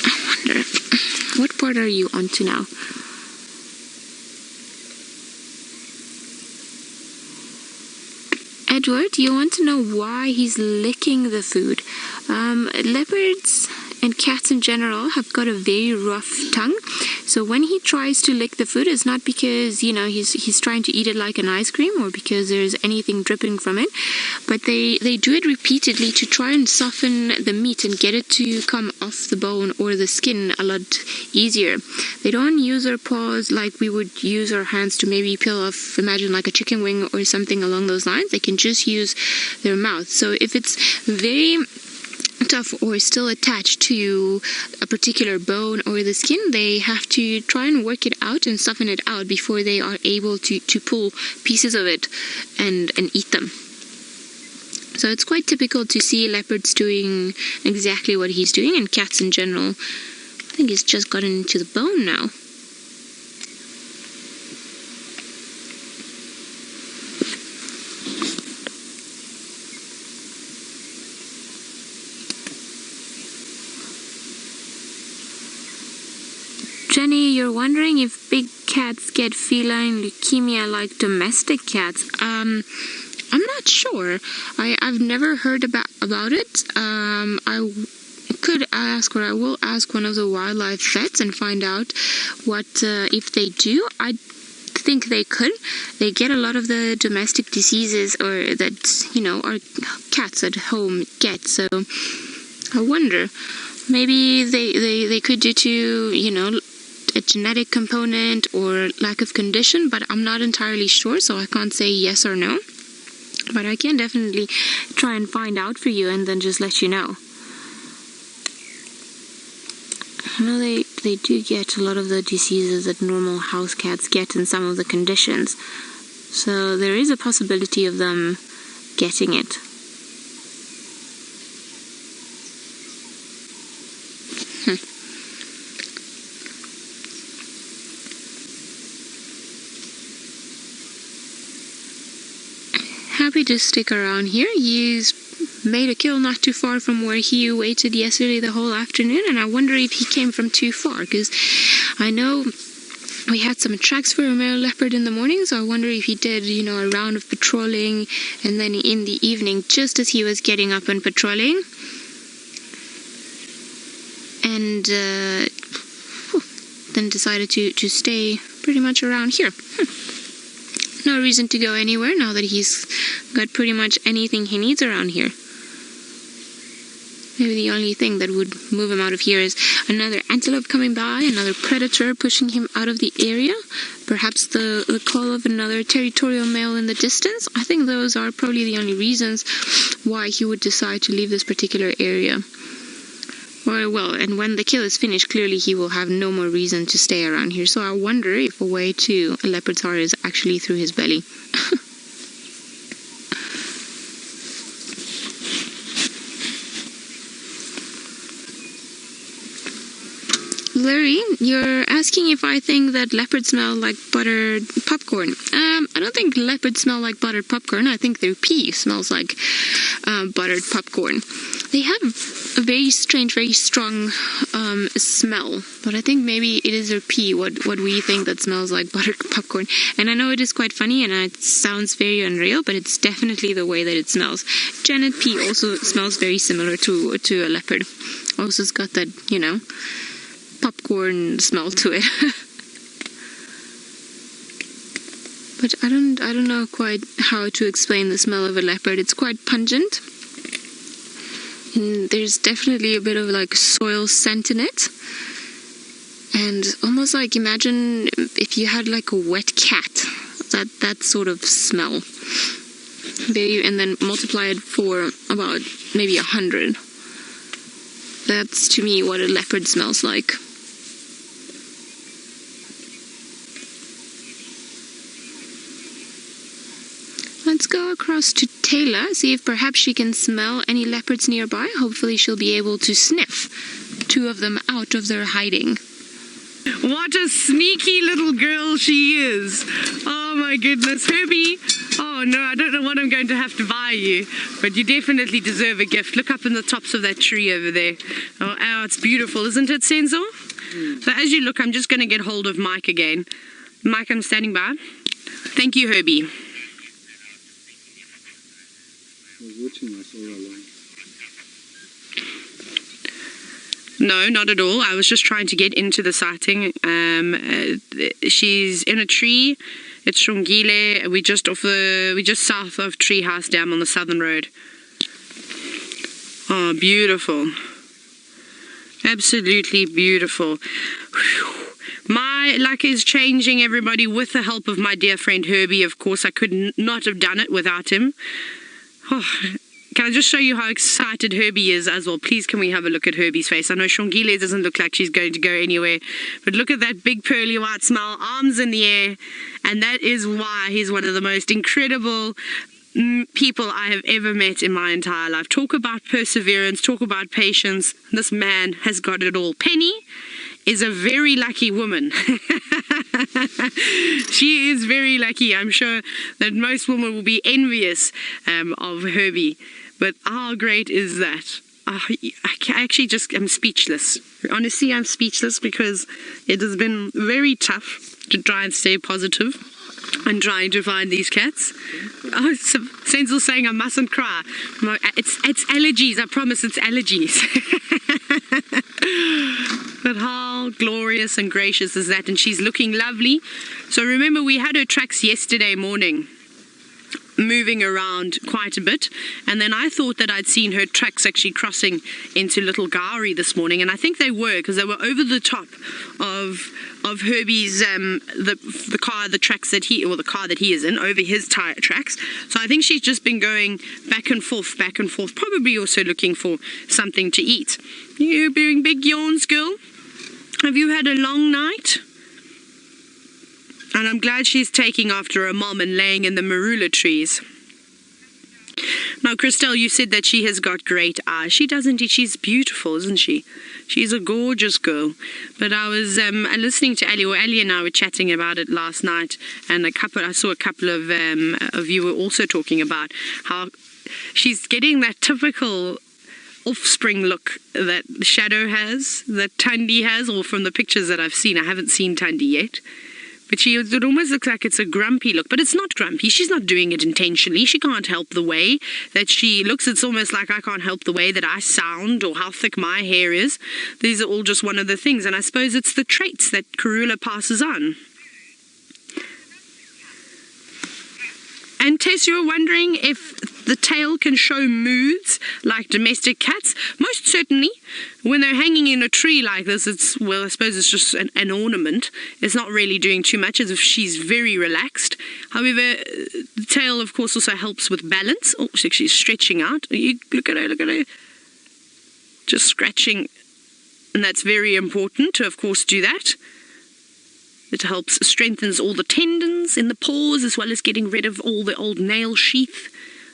I wonder, what part are you onto now? Edward, you want to know why he's licking the food. Leopards and cats in general have got a very rough tongue, so when he tries to lick the food, it's not because he's trying to eat it like an ice cream or because there's anything dripping from it, but they do it repeatedly to try and soften the meat and get it to come off the bone or the skin a lot easier. They don't use their paws like we would use our hands to maybe peel off, imagine like a chicken wing or something along those lines. They can just use their mouth. So if it's very tough or still attached to a particular bone or the skin, they have to try and work it out and soften it out before they are able to pull pieces of it and eat them. So it's quite typical to see leopards doing exactly what he's doing, and cats in general. I think he's just gotten into the bone now. Jenny, you're wondering if big cats get feline leukemia like domestic cats. I'm not sure. I've never heard about it. I could ask, or I will ask one of the wildlife vets and find out what if they do. I think they could. They get a lot of the domestic diseases, or that, you know, our cats at home get. So I wonder, maybe they could due to, you know, a genetic component or lack of condition, but I'm not entirely sure, so I can't say yes or no. But I can definitely try and find out for you and then just let you know. I know they do get a lot of the diseases that normal house cats get in some of the conditions. So there is a possibility of them getting it. Happy to stick around here. He's made a kill not too far from where he waited yesterday the whole afternoon, and I wonder if he came from too far, because I know we had some tracks for a male leopard in the morning, so I wonder if he did, you know, a round of patrolling, and then in the evening, just as he was getting up and patrolling, and then decided to stay pretty much around here. No reason to go anywhere now that he's got pretty much anything he needs around here. Maybe the only thing that would move him out of here is another antelope coming by, another predator pushing him out of the area, perhaps the call of another territorial male in the distance. I think those are probably the only reasons why he would decide to leave this particular area. Or, well, and when the kill is finished, clearly he will have no more reason to stay around here. So I wonder if a way to a leopard's heart is actually through his belly. Larry, you're asking if I think that leopards smell like buttered popcorn. I don't think leopards smell like buttered popcorn. I think their pee smells like buttered popcorn. They have a very strange, very strong smell, but I think maybe it is their pee, what we think that smells like buttered popcorn. And I know it is quite funny and it sounds very unreal, but it's definitely the way that it smells. Janet pee also smells very similar to a leopard. Also, it's got that, you know, popcorn smell to it. But I don't know quite how to explain the smell of a leopard. It's quite pungent. And there's definitely a bit of like soil scent in it. And almost like, imagine if you had like a wet cat. That sort of smell. And then multiply it for about maybe 100. That's to me what a leopard smells like. Let's go across to Taylor, see if perhaps she can smell any leopards nearby. Hopefully she'll be able to sniff 2 of them out of their hiding. What a sneaky little girl she is. Oh my goodness, Herbie. Oh no, I don't know what I'm going to have to buy you, but you definitely deserve a gift. Look up in the tops of that tree over there. Oh, it's beautiful, isn't it, Senzo? So as you look, I'm just going to get hold of Mike again. Mike, I'm standing by. Thank you, Herbie. Watching us all along. No, not at all. I was just trying to get into the sighting. She's in a tree. It's Shongile. We're just south of Treehouse Dam on the southern road. Oh, beautiful. Absolutely beautiful. Whew. My luck is changing, everybody, with the help of my dear friend Herbie. Of course, I could not have done it without him. Oh, Can I just show you how excited Herbie is as well? Please, can we have a look at Herbie's face? I know Shongile doesn't look like she's going to go anywhere, but look at that big pearly white smile, arms in the air, and that is why he's one of the most incredible people I have ever met in my entire life. Talk about perseverance, talk about patience. This man has got it all. Penny is a very lucky woman. She is very lucky. I'm sure that most women will be envious of Herbie. But how great is that? I actually just am speechless. Honestly, I'm speechless because it has been very tough to try and stay positive and trying to find these cats. Oh, Senzel's saying I mustn't cry. No, it's allergies. I promise it's allergies. But how glorious and gracious is that? And she's looking lovely. So remember, we had her tracks yesterday morning, moving around quite a bit, and then I thought that I'd seen her tracks actually crossing into Little Gowrie this morning, and I think they were, because they were over the top of Herbie's the car that he is in, over his tire tracks. So I think she's just been going back and forth, probably also looking for something to eat. You doing big yawns, girl? Have you had a long night? And I'm glad she's taking after her mom and laying in the marula trees. Now, Christelle, you said that she has got great eyes. She does indeed. She's beautiful, isn't she? She's a gorgeous girl. But I was listening to Ali and I were chatting about it last night, and I saw a couple of you were also talking about how she's getting that typical offspring look that Shadow has, that Thandi has, or from the pictures that I've seen. I haven't seen Thandi yet. But it almost looks like it's a grumpy look. But it's not grumpy. She's not doing it intentionally. She can't help the way that she looks. It's almost like I can't help the way that I sound or how thick my hair is. These are all just one of the things. And I suppose it's the traits that Karula passes on. And Tess, you were wondering if the tail can show moods like domestic cats. Most certainly. When they're hanging in a tree like this, I suppose it's just an ornament. It's not really doing too much, as if she's very relaxed. However, the tail, of course, also helps with balance. Oh, she's stretching out. Look at her. Just scratching. And that's very important to, of course, do that. It strengthens all the tendons in the paws, as well as getting rid of all the old nail sheath.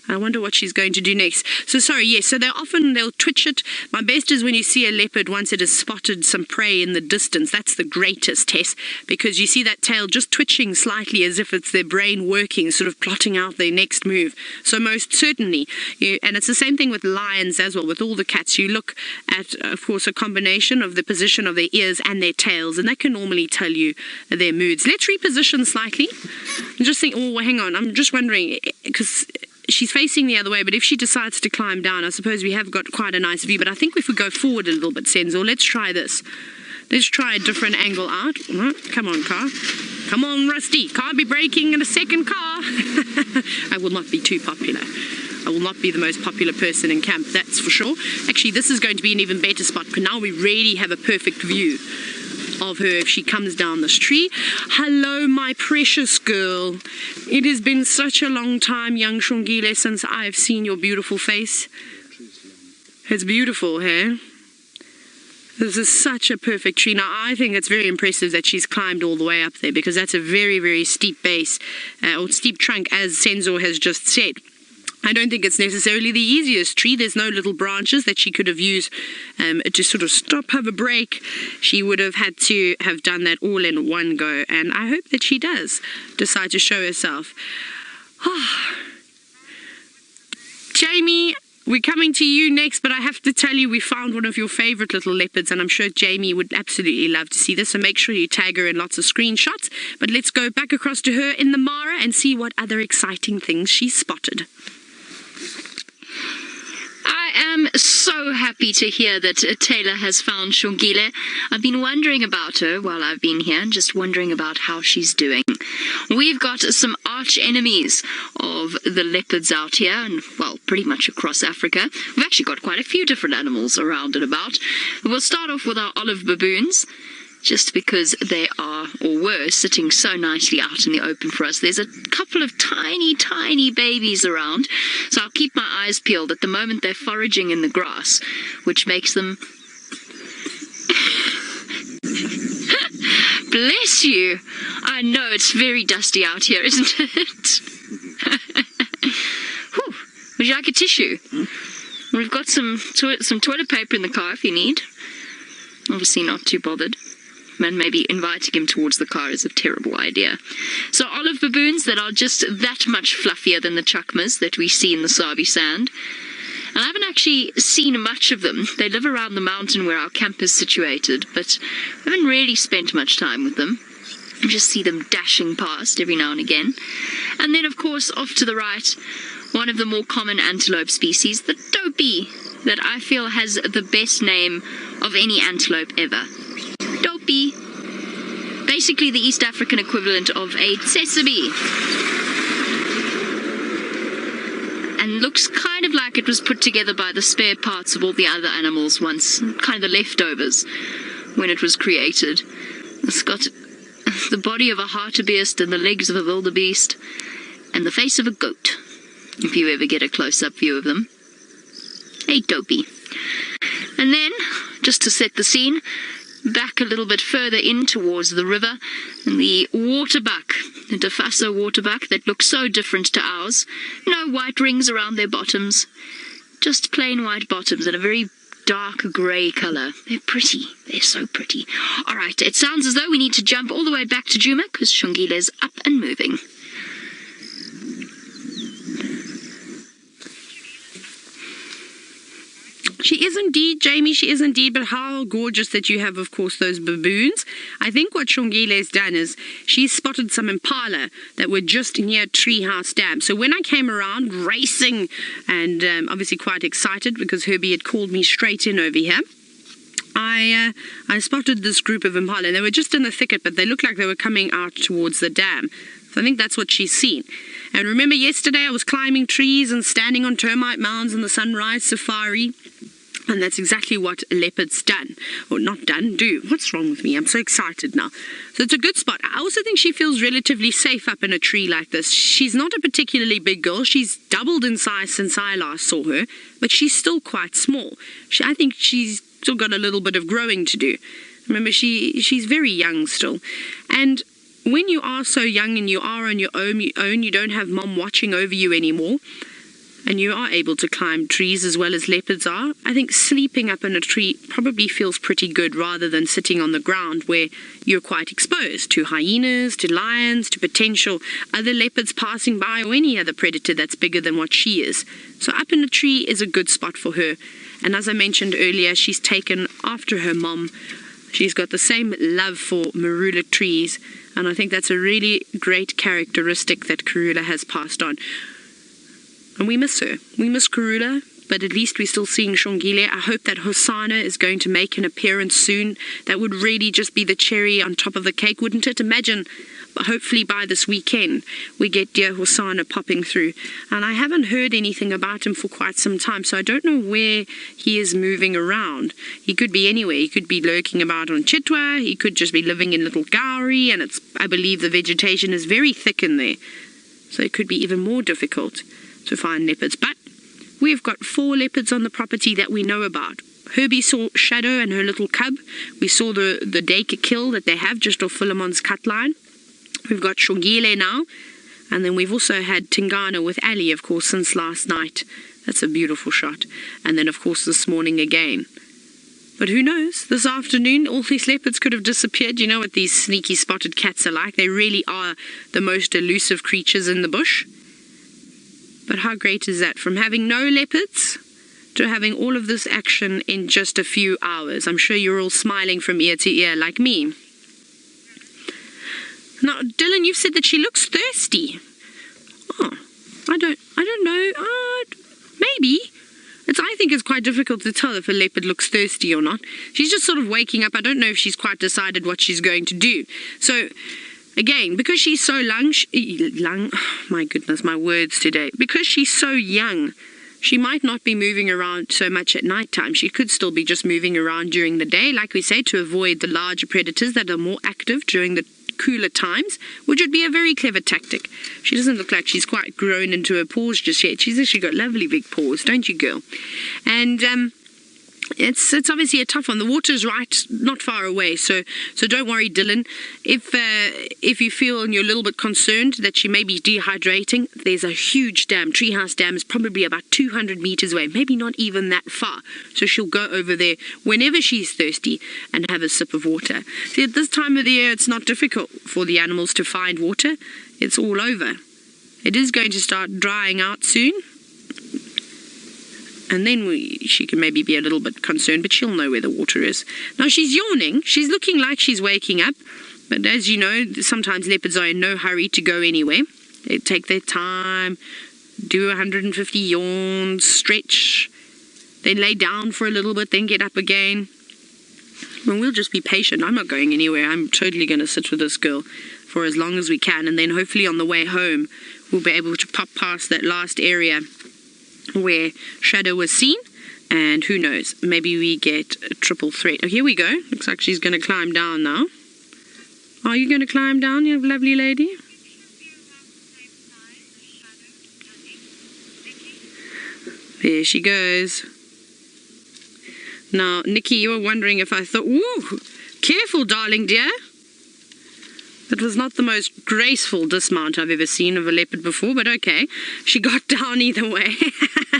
I wonder what she's going to do next. So sorry, yes, so they'll twitch it. My best is when you see a leopard once it has spotted some prey in the distance. That's the greatest, Tess, because you see that tail just twitching slightly as if it's their brain working, sort of plotting out their next move. So most certainly, and it's the same thing with lions as well, with all the cats. You look at, of course, a combination of the position of their ears and their tails, and that can normally tell you their moods. Let's reposition slightly. And just think, oh, hang on, I'm just wondering, because she's facing the other way, but if she decides to climb down, I suppose we have got quite a nice view. But I think if we go forward a little bit, Senzo, let's try this. Let's try a different angle out. Come on, car. Come on, Rusty. Can't be braking in a second car. I will not be too popular. I will not be the most popular person in camp, that's for sure. Actually, this is going to be an even better spot, because now we really have a perfect view of her if she comes down this tree. Hello, my precious girl. It has been such a long time, young Shongile, since I've seen your beautiful face. It's beautiful, hey? This is such a perfect tree. Now, I think it's very impressive that she's climbed all the way up there, because that's a very, very steep base, or steep trunk, as Senzo has just said. I don't think it's necessarily the easiest tree. There's no little branches that she could have used to sort of stop, have a break. She would have had to have done that all in one go. And I hope that she does decide to show herself. Jamie, we're coming to you next, but I have to tell you we found one of your favorite little leopards, and I'm sure Jamie would absolutely love to see this, so make sure you tag her in lots of screenshots. But let's go back across to her in the Mara and see what other exciting things she's spotted. I am so happy to hear that Taylor has found Shongile. I've been wondering about her while I've been here, and just wondering about how she's doing. We've got some arch enemies of the leopards out here, and, well, pretty much across Africa. We've actually got quite a few different animals around and about. We'll start off with our olive baboons. just because they are, or were, sitting so nicely out in the open for us. There's a couple of tiny babies around, so I'll keep my eyes peeled. At the moment they're foraging in the grass, which makes them... Bless you! I know, it's very dusty out here, isn't it? Whew. Would you like a tissue? We've got some toilet paper in the car if you need. Obviously not too bothered. And maybe inviting him towards the car is a terrible idea. So olive baboons that are just that much fluffier than the chakmas that we see in the Sabi sand. And I haven't actually seen much of them. They live around the mountain where our camp is situated, but I haven't really spent much time with them. I just see them dashing past every now and again. And then, of course, off to the right, one of the more common antelope species, the dopey, that I feel has the best name of any antelope ever. Dopey. Basically the East African equivalent of a sesame. And looks kind of like it was put together by the spare parts of all the other animals once, kind of the leftovers when it was created. It's got the body of a hartebeest and the legs of a wildebeest and the face of a goat, if you ever get a close-up view of them. Hey, dopey. And then, just to set the scene, back a little bit further in towards the river, and the waterbuck, the Arathusa waterbuck that looks so different to ours. No white rings around their bottoms, just plain white bottoms and a very dark grey colour. They're pretty. They're so pretty. All right, it sounds as though we need to jump all the way back to Djuma because Shongile's up and moving. She is indeed, Jamie, she is indeed, but how gorgeous that you have, of course, those baboons. I think what Shongile's done is she's spotted some impala that were just near Treehouse Dam. So when I came around racing and obviously quite excited because Herbie had called me straight in over here, I spotted this group of impala. They were just in the thicket, but they looked like they were coming out towards the dam. So I think that's what she's seen. And remember yesterday I was climbing trees and standing on termite mounds in the sunrise safari. And that's exactly what leopard's done. Or not done, do. What's wrong with me? I'm so excited now. So it's a good spot. I also think she feels relatively safe up in a tree like this. She's not a particularly big girl. She's doubled in size since I last saw her. But she's still quite small. I think she's still got a little bit of growing to do. Remember, she's very young still. And when you are so young and you are on your own, you don't have mom watching over you anymore, and you are able to climb trees as well as leopards are, I think sleeping up in a tree probably feels pretty good rather than sitting on the ground where you're quite exposed to hyenas, to lions, to potential other leopards passing by or any other predator that's bigger than what she is. So up in a tree is a good spot for her. And as I mentioned earlier, she's taken after her mom. She's got the same love for marula trees, and I think that's a really great characteristic that Karula has passed on. And we miss her. We miss Karula, but at least we're still seeing Shongile. I hope that Hosana is going to make an appearance soon. That would really just be the cherry on top of the cake, wouldn't it? Imagine, hopefully by this weekend, we get dear Hosana popping through. And I haven't heard anything about him for quite some time, so I don't know where he is moving around. He could be anywhere. He could be lurking about on Chitwa. He could just be living in Little Gowrie, and I believe the vegetation is very thick in there. So it could be even more difficult to find leopards. But we've got 4 leopards on the property that we know about. Herbie saw Shadow and her little cub. We saw the Dacre kill that they have just off Philemon's cut line. We've got Shongile now. And then we've also had Tingana with Ali, of course, since last night. That's a beautiful shot. And then, of course, this morning again. But who knows? This afternoon, all these leopards could have disappeared. You know what these sneaky spotted cats are like. They really are the most elusive creatures in the bush. But how great is that? From having no leopards to having all of this action in just a few hours. I'm sure you're all smiling from ear to ear like me. Now, Dylan, you've said that she looks thirsty. Oh, I don't know. Maybe. I think it's quite difficult to tell if a leopard looks thirsty or not. She's just sort of waking up. I don't know if she's quite decided what she's going to do. So, again, because she's so my goodness, my words today. Because she's so young, she might not be moving around so much at nighttime. She could still be just moving around during the day, like we say, to avoid the larger predators that are more active during the cooler times, which would be a very clever tactic. She doesn't look like she's quite grown into her paws just yet. She's actually got lovely big paws, don't you, girl? And it's obviously a tough one. The water's right not far away, so don't worry, Dylan. If you feel and you're a little bit concerned that she may be dehydrating, there's a huge dam. Treehouse Dam is probably about 200 meters away, maybe not even that far. So she'll go over there whenever she's thirsty and have a sip of water. See, at this time of the year, it's not difficult for the animals to find water. It's all over. It is going to start drying out soon. And then she can maybe be a little bit concerned, but she'll know where the water is. Now, she's yawning. She's looking like she's waking up. But as you know, sometimes leopards are in no hurry to go anywhere. They take their time, do 150 yawns, stretch, then lay down for a little bit, then get up again. Well, we'll just be patient. I'm not going anywhere. I'm totally going to sit with this girl for as long as we can. And then hopefully on the way home, we'll be able to pop past that last area where Shadow was seen, and who knows, maybe we get a triple threat. Oh, here we go. Looks like she's going to climb down now. Are you going to climb down, you lovely lady? There she goes. Now, Nikki, you were wondering if I thought, woo, careful, darling dear. That was not the most graceful dismount I've ever seen of a leopard before, but okay. She got down either way.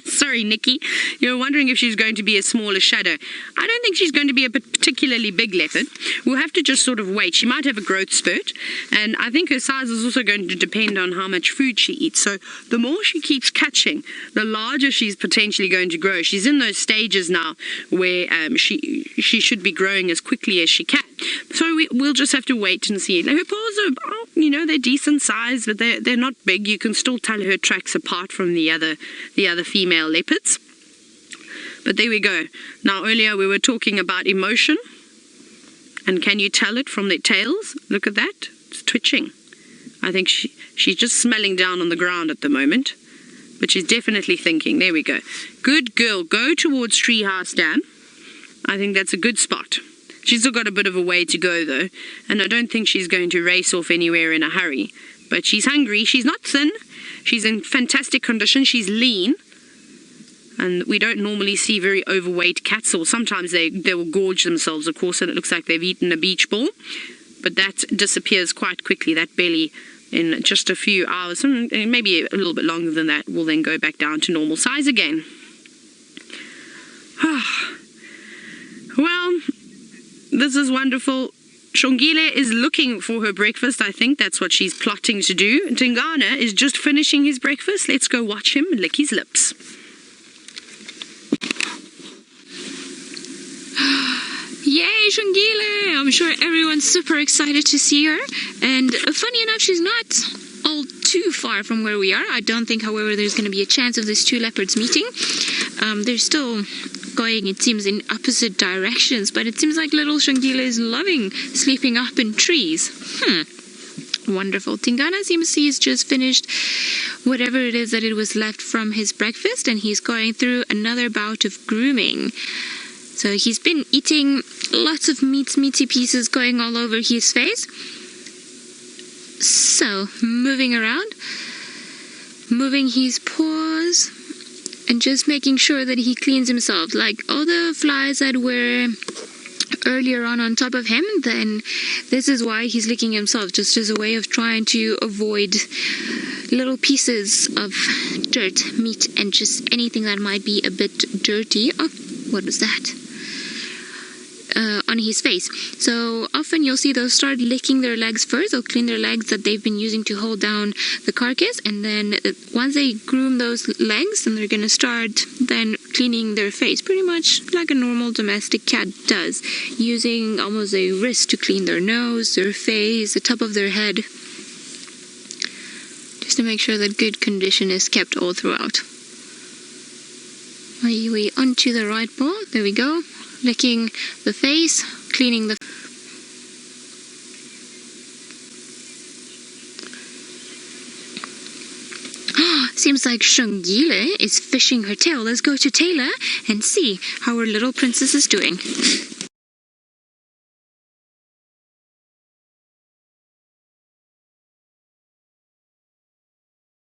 Sorry, Nikki. You were wondering if she's going to be a smaller Shadow. I don't think she's going to be a particularly big leopard. We'll have to just sort of wait. She might have a growth spurt, and I think her size is also going to depend on how much food she eats. So the more she keeps catching, the larger she's potentially going to grow. She's in those stages now where she should be growing as quickly as she can. So we'll just have to wait and see. Her paws are, they're decent size, but they're not big. You can still tell her tracks apart from the other female leopards. But there we go. Now, earlier we were talking about emotion. And can you tell it from their tails? Look at that. It's twitching. I think she's just smelling down on the ground at the moment. But she's definitely thinking. There we go. Good girl. Go towards Treehouse Dam. I think that's a good spot. She's still got a bit of a way to go, though, and I don't think she's going to race off anywhere in a hurry. But she's hungry. She's not thin. She's in fantastic condition. She's lean. And we don't normally see very overweight cats, or sometimes they will gorge themselves, of course, and it looks like they've eaten a beach ball. But that disappears quite quickly. That belly, in just a few hours, and maybe a little bit longer than that, will then go back down to normal size again. Well, this is wonderful. Shongile is looking for her breakfast. I think that's what she's plotting to do. Tingana is just finishing his breakfast. Let's go watch him lick his lips. Yay, Shongile! I'm sure everyone's super excited to see her. And funny enough, she's not all too far from where we are. I don't think, however, there's going to be a chance of these two leopards meeting. They're still going, it seems, in opposite directions, but it seems like little Shongile is loving sleeping up in trees. Wonderful. Tingana seems he's just finished whatever it is that it was left from his breakfast, and he's going through another bout of grooming. So he's been eating lots of meaty pieces going all over his face. So, moving around, moving his paws, and just making sure that he cleans himself. Like all the flies that were earlier on top of him, then this is why he's licking himself, just as a way of trying to avoid little pieces of dirt, meat, and just anything that might be a bit dirty. Oh, what was that? On his face. So often you'll see they'll start licking their legs first. They'll clean their legs that they've been using to hold down the carcass, and then once they groom those legs, then they're going to start then cleaning their face, pretty much like a normal domestic cat does, using almost a wrist to clean their nose, their face, the top of their head, just to make sure that good condition is kept all throughout. Are we onto the right paw? There we go. Licking the face, cleaning the... Seems like Shangile is fishing her tail. Let's go to Taylor and see how our little princess is doing.